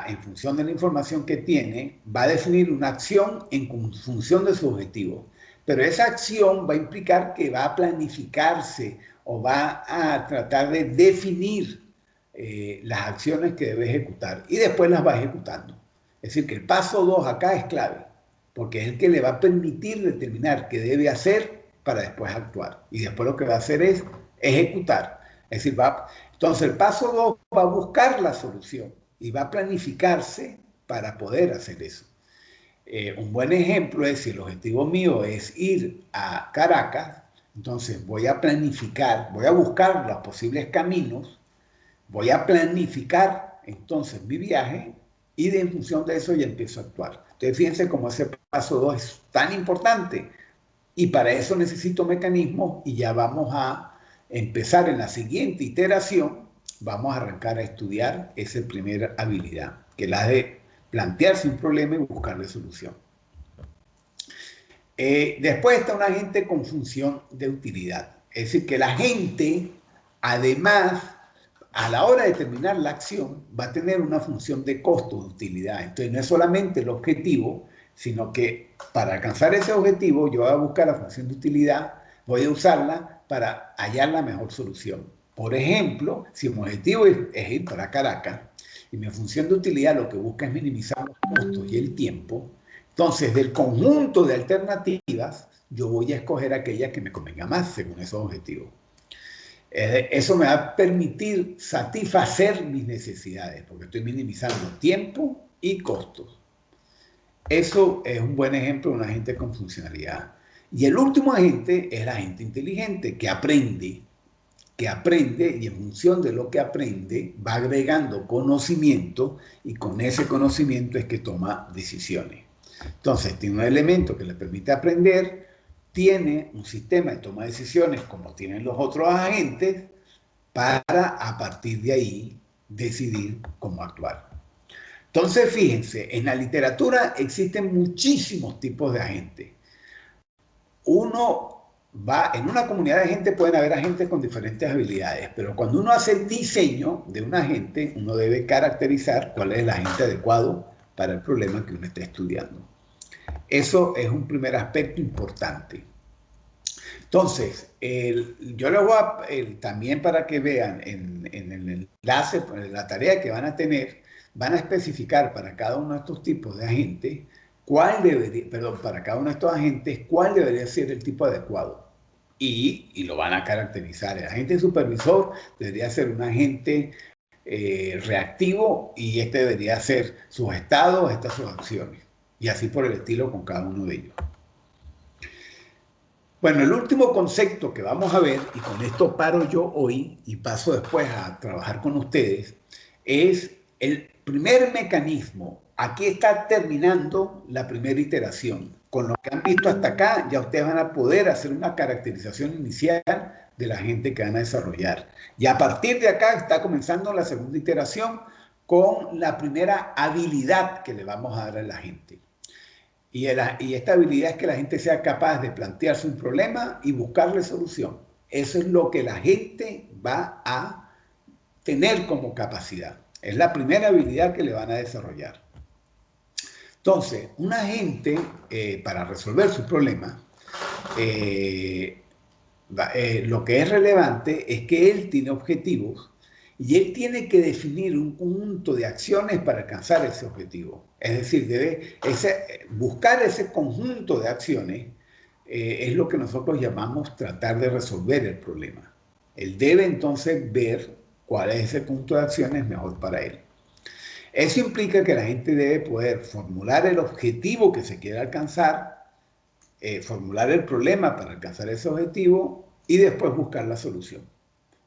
en función de la información que tiene, va a definir una acción en función de su objetivo. Pero esa acción va a implicar que va a planificarse o va a tratar de definir las acciones que debe ejecutar y después las va ejecutando. Es decir, que el paso 2 acá es clave, porque es el que le va a permitir determinar qué debe hacer para después actuar. Y después lo que va a hacer es ejecutar. Es decir, entonces el paso 2 va a buscar la solución y va a planificarse para poder hacer eso. Un buen ejemplo es si el objetivo mío es ir a Caracas, entonces voy a planificar, voy a buscar los posibles caminos, voy a planificar entonces mi viaje y en función de eso ya empiezo a actuar. Entonces fíjense cómo ese paso 2 es tan importante y para eso necesito mecanismos y ya vamos a empezar en la siguiente iteración, vamos a arrancar a estudiar esa primera habilidad, que es la de plantearse un problema y buscarle solución. Después está un agente con función de utilidad. Es decir, que la gente, además, a la hora de terminar la acción, va a tener una función de costo, de utilidad. Entonces, no es solamente el objetivo, sino que para alcanzar ese objetivo, yo voy a buscar la función de utilidad, voy a usarla para hallar la mejor solución. Por ejemplo, si mi objetivo es ir para Caracas, y mi función de utilidad lo que busca es minimizar los costos y el tiempo, entonces del conjunto de alternativas yo voy a escoger aquella que me convenga más según esos objetivos. Eso me va a permitir satisfacer mis necesidades porque estoy minimizando tiempo y costos. Eso es un buen ejemplo de un agente con funcionalidad. Y el último agente es el agente inteligente que aprende y en función de lo que aprende va agregando conocimiento y con ese conocimiento es que toma decisiones. Entonces tiene un elemento que le permite aprender, tiene un sistema de toma de decisiones como tienen los otros agentes para a partir de ahí decidir cómo actuar. Entonces fíjense, en la literatura existen muchísimos tipos de agentes. En una comunidad de gente pueden haber agentes con diferentes habilidades, pero cuando uno hace el diseño de un agente, uno debe caracterizar cuál es el agente adecuado para el problema que uno está estudiando. Eso es un primer aspecto importante. Entonces, yo les voy a, también para que vean en el enlace, en la tarea que van a tener, van a especificar para cada uno de estos tipos de agentes para cada uno de estos agentes, cuál debería ser el tipo adecuado. Y lo van a caracterizar. El agente supervisor debería ser un agente reactivo y este debería ser sus estados, estas sus acciones. Y así por el estilo con cada uno de ellos. Bueno, el último concepto que vamos a ver, y con esto paro yo hoy y paso después a trabajar con ustedes, es el primer mecanismo. Aquí está terminando la primera iteración. Con lo que han visto hasta acá, ya ustedes van a poder hacer una caracterización inicial de la gente que van a desarrollar. Y a partir de acá está comenzando la segunda iteración con la primera habilidad que le vamos a dar a la gente. Y esta habilidad es que la gente sea capaz de plantearse un problema y buscarle solución. Eso es lo que la gente va a tener como capacidad. Es la primera habilidad que le van a desarrollar. Entonces, un agente, para resolver su problema, lo que es relevante es que él tiene objetivos y él tiene que definir un conjunto de acciones para alcanzar ese objetivo. Es decir, debe buscar ese conjunto de acciones es lo que nosotros llamamos tratar de resolver el problema. Él debe entonces ver cuál es ese conjunto de acciones mejor para él. Eso implica que la gente debe poder formular el objetivo que se quiere alcanzar, formular el problema para alcanzar ese objetivo y después buscar la solución.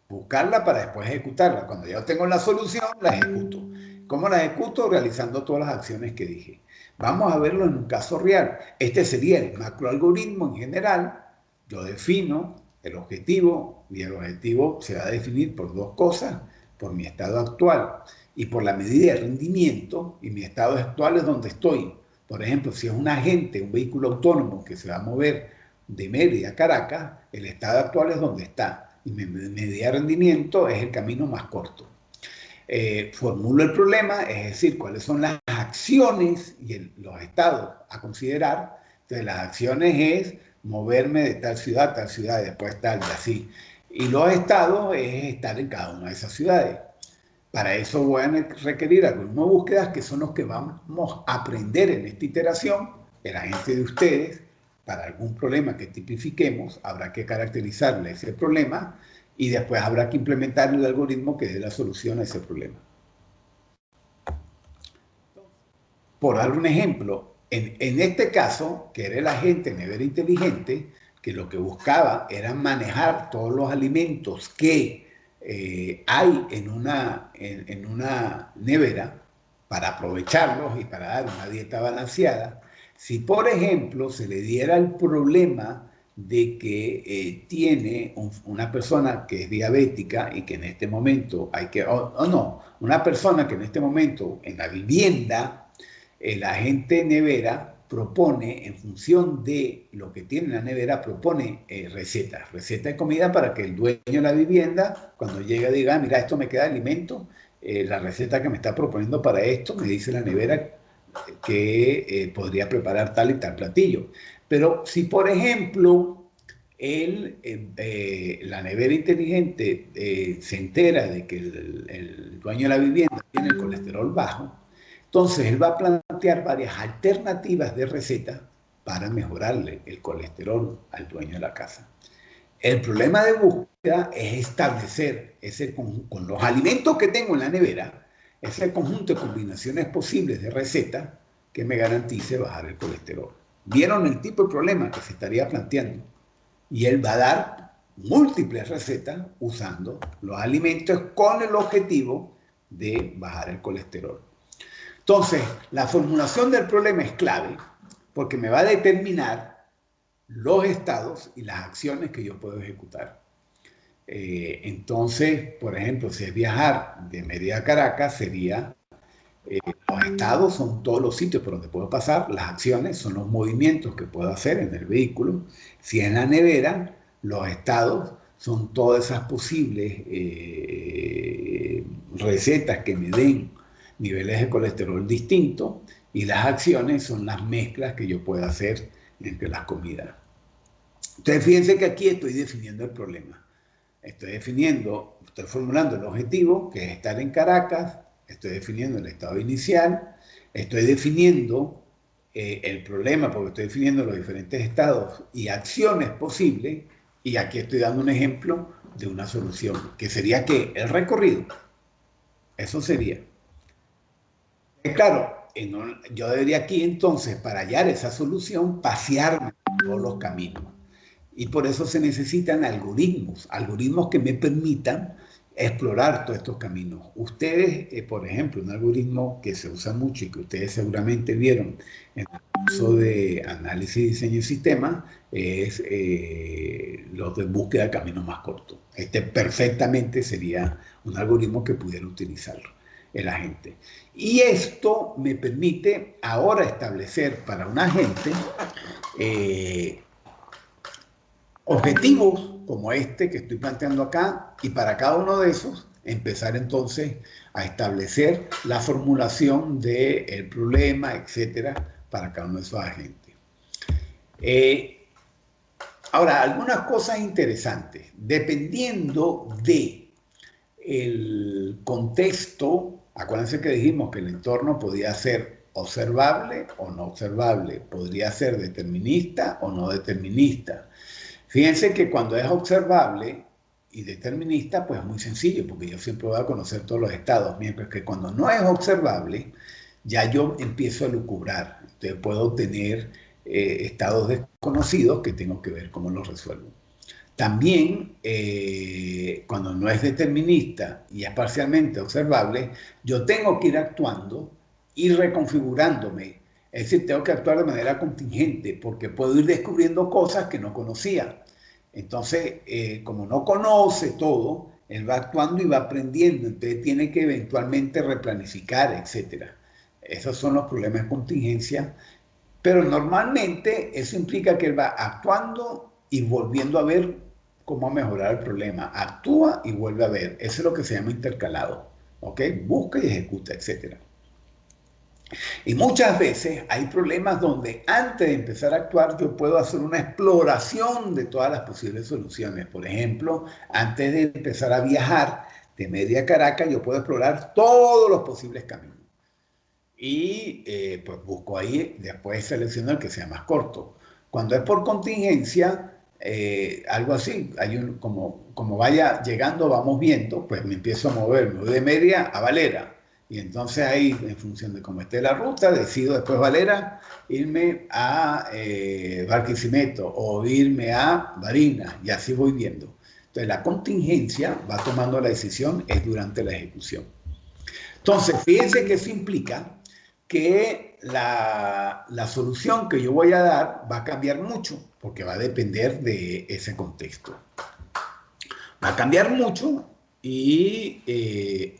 Buscarla para después ejecutarla. Cuando ya tengo la solución, la ejecuto. ¿Cómo la ejecuto? Realizando todas las acciones que dije. Vamos a verlo en un caso real. Este sería el macroalgoritmo en general. Yo defino el objetivo y el objetivo se va a definir por dos cosas, por mi estado actual y por la medida de rendimiento, y mi estado actual es donde estoy. Por ejemplo, si es un agente, un vehículo autónomo que se va a mover de Mérida a Caracas, el estado actual es donde está y mi medida de rendimiento es el camino más corto. Formulo el problema, es decir, cuáles son las acciones y los estados a considerar. Entonces, las acciones es moverme de tal ciudad a tal ciudad, después tal y así. Y los estados es estar en cada una de esas ciudades. Para eso voy a requerir algoritmos de búsquedas que son los que vamos a aprender en esta iteración. El agente de ustedes, para algún problema que tipifiquemos, habrá que caracterizarle ese problema y después habrá que implementar el algoritmo que dé la solución a ese problema. Por dar un ejemplo, en este caso, que era el agente nevera inteligente, que lo que buscaba era manejar todos los alimentos que hay en una nevera para aprovecharlos y para dar una dieta balanceada. Si, por ejemplo, se le diera el problema de que tiene una persona que es diabética y que en este momento hay que, una persona que en este momento en la vivienda, el agente nevera propone, en función de lo que tiene la nevera, propone recetas de comida para que el dueño de la vivienda, cuando llega, diga, mira, esto me queda alimento, la receta que me está proponiendo para esto, me dice la nevera que podría preparar tal y tal platillo. Pero si, por ejemplo, la nevera inteligente se entera de que el dueño de la vivienda tiene el colesterol bajo, entonces él va a plantear varias alternativas de receta para mejorarle el colesterol al dueño de la casa. El problema de búsqueda es establecer con los alimentos que tengo en la nevera, ese conjunto de combinaciones posibles de recetas que me garantice bajar el colesterol. ¿Vieron el tipo de problema que se estaría planteando? Y él va a dar múltiples recetas usando los alimentos con el objetivo de bajar el colesterol. Entonces, la formulación del problema es clave porque me va a determinar los estados y las acciones que yo puedo ejecutar. Entonces, por ejemplo, si es viajar de Mérida a Caracas, sería los estados son todos los sitios por donde puedo pasar, las acciones son los movimientos que puedo hacer en el vehículo. Si es en la nevera, los estados son todas esas posibles recetas que me den niveles de colesterol distintos, y las acciones son las mezclas que yo puedo hacer entre las comidas. Entonces, fíjense que aquí estoy definiendo el problema. Estoy formulando el objetivo, que es estar en Caracas, estoy definiendo el estado inicial, estoy definiendo el problema porque estoy definiendo los diferentes estados y acciones posibles, y aquí estoy dando un ejemplo de una solución, que sería ¿qué? El recorrido. Eso sería. Claro, yo debería aquí entonces, para hallar esa solución, pasearme por todos los caminos. Y por eso se necesitan algoritmos que me permitan explorar todos estos caminos. Ustedes, por ejemplo, un algoritmo que se usa mucho y que ustedes seguramente vieron en el curso de análisis y diseño de sistemas es los de búsqueda de caminos más cortos. Este perfectamente sería un algoritmo que pudiera utilizarlo el agente. Y esto me permite ahora establecer para un agente objetivos como este que estoy planteando acá, y para cada uno de esos empezar entonces a establecer la formulación del problema, etcétera, para cada uno de esos agentes. Ahora, algunas cosas interesantes. Dependiendo de el contexto, acuérdense que dijimos que el entorno podía ser observable o no observable, podría ser determinista o no determinista. Fíjense que cuando es observable y determinista, pues es muy sencillo, porque yo siempre voy a conocer todos los estados, mientras que cuando no es observable, ya yo empiezo a lucubrar. Entonces puedo tener estados desconocidos que tengo que ver cómo los resuelvo. También, cuando no es determinista y es parcialmente observable, yo tengo que ir actuando y reconfigurándome. Es decir, tengo que actuar de manera contingente porque puedo ir descubriendo cosas que no conocía. Entonces, como no conoce todo, él va actuando y va aprendiendo. Entonces, tiene que eventualmente replanificar, etc. Esos son los problemas de contingencia. Pero normalmente eso implica que él va actuando y volviendo a ver cómo mejorar el problema. Actúa y vuelve a ver. Eso es lo que se llama intercalado. ¿Ok? Busca y ejecuta, etc. Y muchas veces hay problemas donde antes de empezar a actuar yo puedo hacer una exploración de todas las posibles soluciones. Por ejemplo, antes de empezar a viajar de Media a Caracas, yo puedo explorar todos los posibles caminos. Y pues busco ahí, después selecciono el que sea más corto. Cuando es por contingencia, algo así, como vaya llegando, vamos viendo, pues me empiezo a mover, me voy de Media a Valera. Y entonces ahí, en función de cómo esté la ruta, decido después Valera irme a Barquisimeto o irme a Barinas, y así voy viendo. Entonces la contingencia va tomando la decisión es durante la ejecución. Entonces, fíjense que eso implica que la solución que yo voy a dar va a cambiar mucho, porque va a depender de ese contexto. Va a cambiar mucho y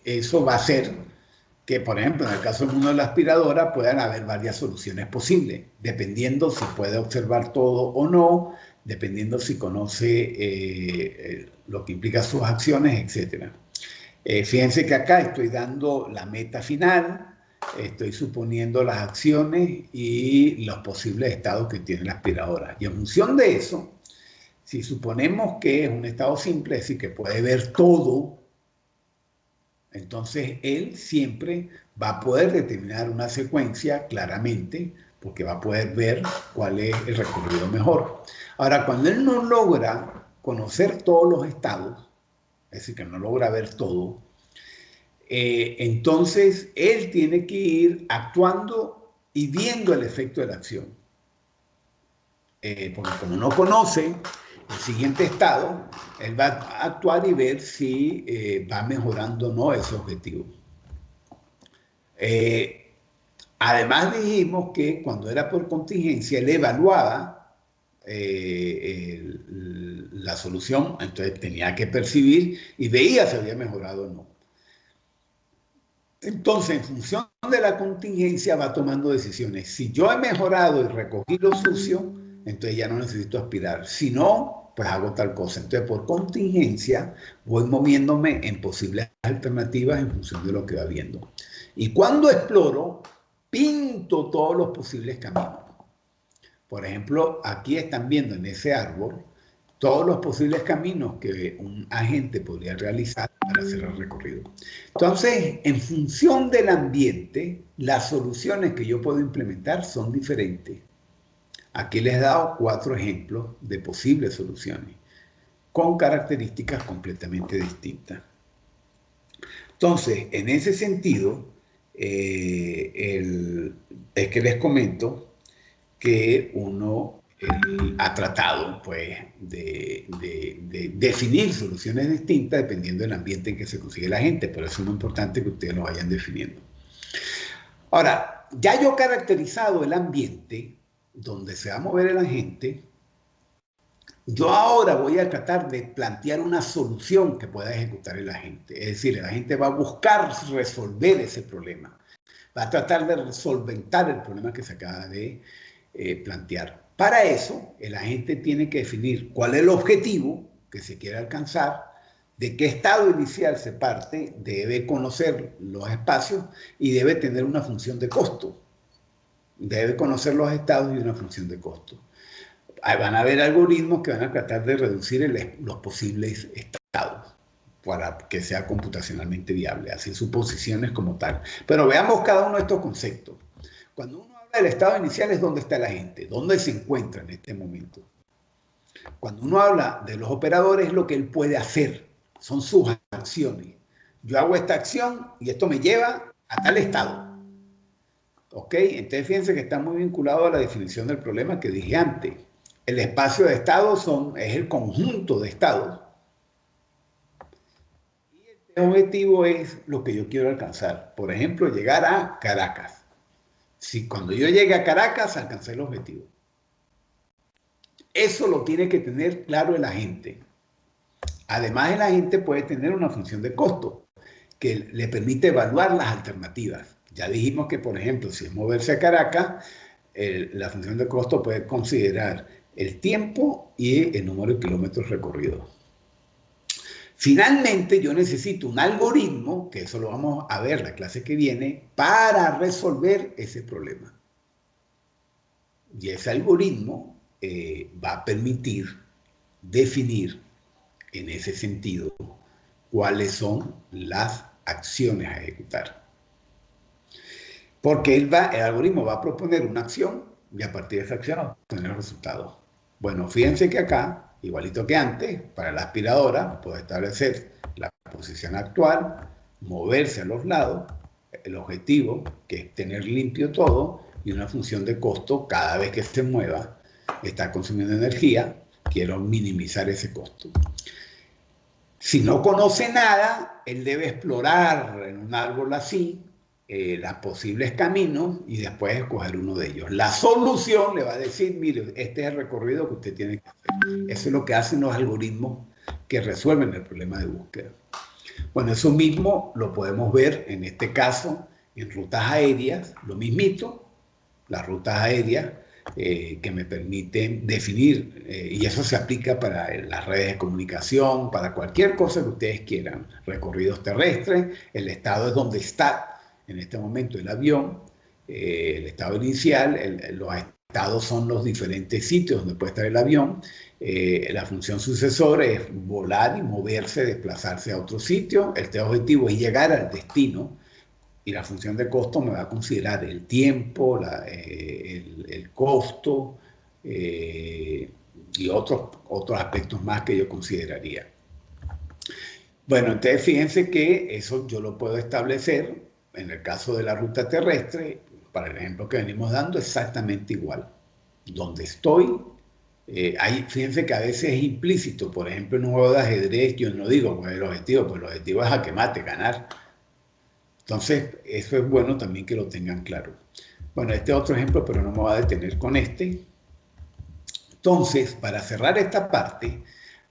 eso va a hacer que, por ejemplo, en el caso del mundo de la aspiradora, puedan haber varias soluciones posibles, dependiendo si puede observar todo o no, dependiendo si conoce lo que implica sus acciones, etc. Fíjense que acá estoy dando la meta final, estoy suponiendo las acciones y los posibles estados que tiene la aspiradora. Y en función de eso, si suponemos que es un estado simple, es decir, que puede ver todo, entonces él siempre va a poder determinar una secuencia claramente, porque va a poder ver cuál es el recorrido mejor. Ahora, cuando él no logra conocer todos los estados, es decir, que no logra ver todo, entonces él tiene que ir actuando y viendo el efecto de la acción. Porque como no conoce el siguiente estado, él va a actuar y ver si va mejorando o no ese objetivo. Además dijimos que cuando era por contingencia, él evaluaba la solución, entonces tenía que percibir y veía si había mejorado o no. Entonces, en función de la contingencia va tomando decisiones. Si yo he mejorado y recogí lo sucio, entonces ya no necesito aspirar. Si no, pues hago tal cosa. Entonces, por contingencia, voy moviéndome en posibles alternativas en función de lo que va viendo. Y cuando exploro, pinto todos los posibles caminos. Por ejemplo, aquí están viendo en ese árbol todos los posibles caminos que un agente podría realizar para hacer el recorrido. Entonces, en función del ambiente, las soluciones que yo puedo implementar son diferentes. Aquí les he dado 4 ejemplos de posibles soluciones, con características completamente distintas. Entonces, en ese sentido, es que les comento que uno él ha tratado pues, de definir soluciones distintas dependiendo del ambiente en que se consigue la gente. Por eso es muy importante que ustedes lo vayan definiendo. Ahora, ya yo he caracterizado el ambiente donde se va a mover la gente. Yo ahora voy a tratar de plantear una solución que pueda ejecutar el agente. Es decir, el agente va a buscar resolver ese problema. Va a tratar de solventar el problema que se acaba de plantear. Para eso, el agente tiene que definir cuál es el objetivo que se quiere alcanzar, de qué estado inicial se parte, debe conocer los espacios y debe tener una función de costo. Debe conocer los estados y una función de costo. Van a haber algoritmos que van a tratar de reducir los posibles estados para que sea computacionalmente viable, así suposiciones como tal. Pero veamos cada uno de estos conceptos. Cuando uno habla del estado inicial es dónde está la gente, dónde se encuentra en este momento. Cuando uno habla de los operadores es lo que él puede hacer, son sus acciones. Yo hago esta acción y esto me lleva a tal estado. ¿Ok? Entonces fíjense que está muy vinculado a la definición del problema que dije antes. El espacio de estados es el conjunto de estados. Y el objetivo es lo que yo quiero alcanzar. Por ejemplo, llegar a Caracas. Si cuando yo llegue a Caracas, alcancé el objetivo. Eso lo tiene que tener claro el agente. Además, el agente puede tener una función de costo que le permite evaluar las alternativas. Ya dijimos que, por ejemplo, si es moverse a Caracas, la función de costo puede considerar el tiempo y el número de kilómetros recorridos. Finalmente, yo necesito un algoritmo, que eso lo vamos a ver la clase que viene, para resolver ese problema. Y ese algoritmo va a permitir definir en ese sentido cuáles son las acciones a ejecutar. Porque el algoritmo va a proponer una acción y a partir de esa acción obtener resultados. Bueno, fíjense que acá, igualito que antes, para la aspiradora puedo establecer la posición actual, moverse a los lados, el objetivo, que es tener limpio todo, y una función de costo, cada vez que se mueva, está consumiendo energía, quiero minimizar ese costo. Si no conoce nada, él debe explorar en un árbol así los posibles caminos y después escoger uno de ellos. La solución le va a decir, mire, este es el recorrido que usted tiene que hacer. Eso es lo que hacen los algoritmos que resuelven el problema de búsqueda. Bueno, eso mismo lo podemos ver en este caso en rutas aéreas, lo mismito, las rutas aéreas que me permiten definir, y eso se aplica para las redes de comunicación, para cualquier cosa que ustedes quieran, recorridos terrestres, el estado es donde está en este momento el avión, el estado inicial, los estados son los diferentes sitios donde puede estar el avión, la función sucesora es volar y moverse, desplazarse a otro sitio, el objetivo es llegar al destino, y la función de costo me va a considerar el tiempo, el costo y otros aspectos más que yo consideraría. Bueno, entonces fíjense que eso yo lo puedo establecer en el caso de la ruta terrestre, para el ejemplo que venimos dando, exactamente igual. Donde estoy, fíjense que a veces es implícito. Por ejemplo, en un juego de ajedrez yo no digo cuál es el objetivo, pues el objetivo es a que mate, ganar. Entonces, eso es bueno también que lo tengan claro. Bueno, este es otro ejemplo, pero no me voy a detener con este. Entonces, para cerrar esta parte,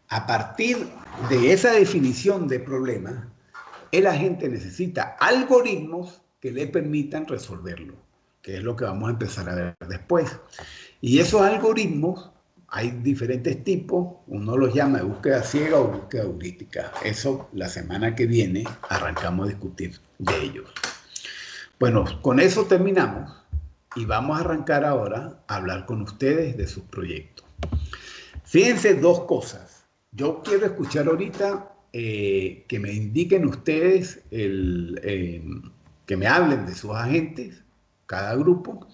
a partir de esa definición de problema, el agente necesita algoritmos que le permitan resolverlo, que es lo que vamos a empezar a ver después. Y esos algoritmos, hay diferentes tipos, uno los llama de búsqueda ciega o búsqueda heurística. Eso la semana que viene arrancamos a discutir de ellos. Bueno, con eso terminamos y vamos a arrancar ahora a hablar con ustedes de sus proyectos. Fíjense dos cosas. Yo quiero escuchar ahorita que me indiquen ustedes, que me hablen de sus agentes, cada grupo.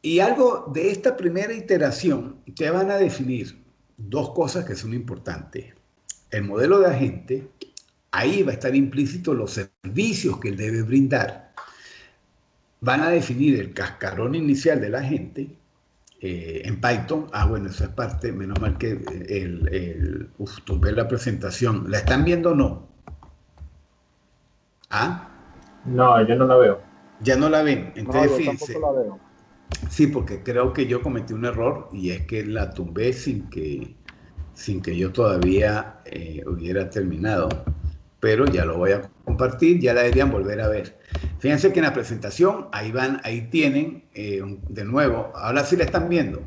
Y algo de esta primera iteración, ustedes van a definir dos cosas que son importantes. El modelo de agente, ahí va a estar implícito los servicios que él debe brindar. Van a definir el cascarón inicial del agente, en Python. Ah, bueno, eso es parte, menos mal que tuve la presentación. ¿La están viendo o no? ¿Ah? No, yo no la veo. Ya no la ven. Entonces, No, yo fíjense. tampoco la veo. Sí, porque creo que yo cometí un error y es que la tumbé sin que yo todavía hubiera terminado. Pero ya lo voy a compartir, ya la deberían volver a ver. Fíjense que en la presentación, ahí van, ahí tienen, de nuevo, ahora sí la están viendo.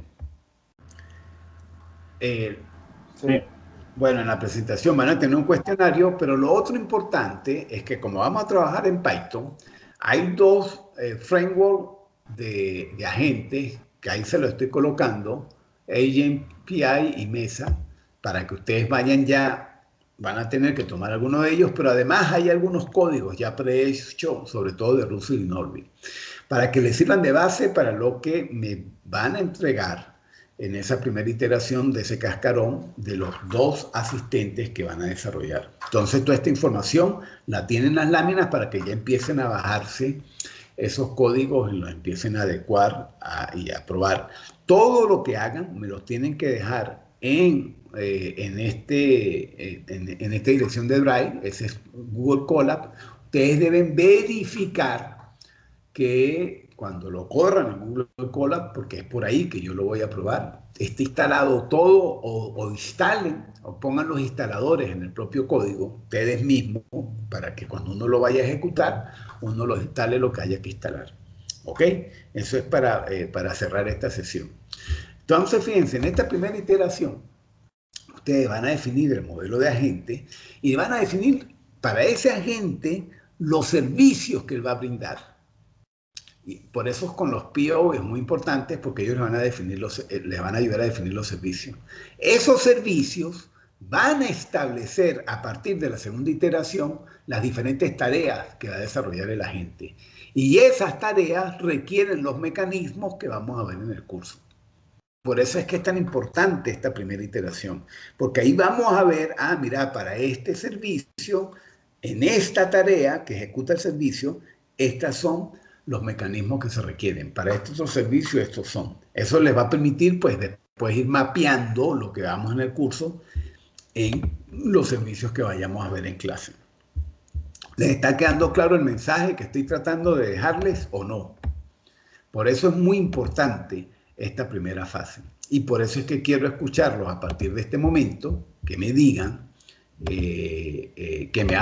Sí. Bueno, en la presentación van a tener un cuestionario, pero lo otro importante es que como vamos a trabajar en Python, hay dos frameworks de agentes, que ahí se lo estoy colocando, AgentPI y Mesa, para que ustedes vayan ya, van a tener que tomar alguno de ellos, pero además hay algunos códigos ya prehechos, sobre todo de Russell y Norby, para que les sirvan de base para lo que me van a entregar en esa primera iteración de ese cascarón de los dos asistentes que van a desarrollar. Entonces, toda esta información la tienen las láminas para que ya empiecen a bajarse esos códigos y los empiecen a adecuar y a probar. Todo lo que hagan me lo tienen que dejar en esta dirección de Drive, ese es Google Colab. Ustedes deben verificar que cuando lo corran en Google Colab, porque es por ahí que yo lo voy a probar, esté instalado todo o instalen o pongan los instaladores en el propio código, ustedes mismos, para que cuando uno lo vaya a ejecutar, uno lo instale lo que haya que instalar. ¿Ok? Eso es para cerrar esta sesión. Entonces, fíjense, en esta primera iteración, ustedes van a definir el modelo de agente y van a definir para ese agente los servicios que él va a brindar. Y por eso con los PO es muy importante porque ellos les van a les van a ayudar a definir los servicios. Esos servicios van a establecer a partir de la segunda iteración las diferentes tareas que va a desarrollar el agente. Y esas tareas requieren los mecanismos que vamos a ver en el curso. Por eso es que es tan importante esta primera iteración, porque ahí vamos a ver, mira, para este servicio, en esta tarea que ejecuta el servicio, estas son los mecanismos que se requieren. Para estos otros servicios, estos son. Eso les va a permitir, pues, después ir mapeando lo que vamos en el curso en los servicios que vayamos a ver en clase. ¿Les está quedando claro el mensaje que estoy tratando de dejarles o no? Por eso es muy importante esta primera fase. Y por eso es que quiero escucharlos a partir de este momento, que me digan, que me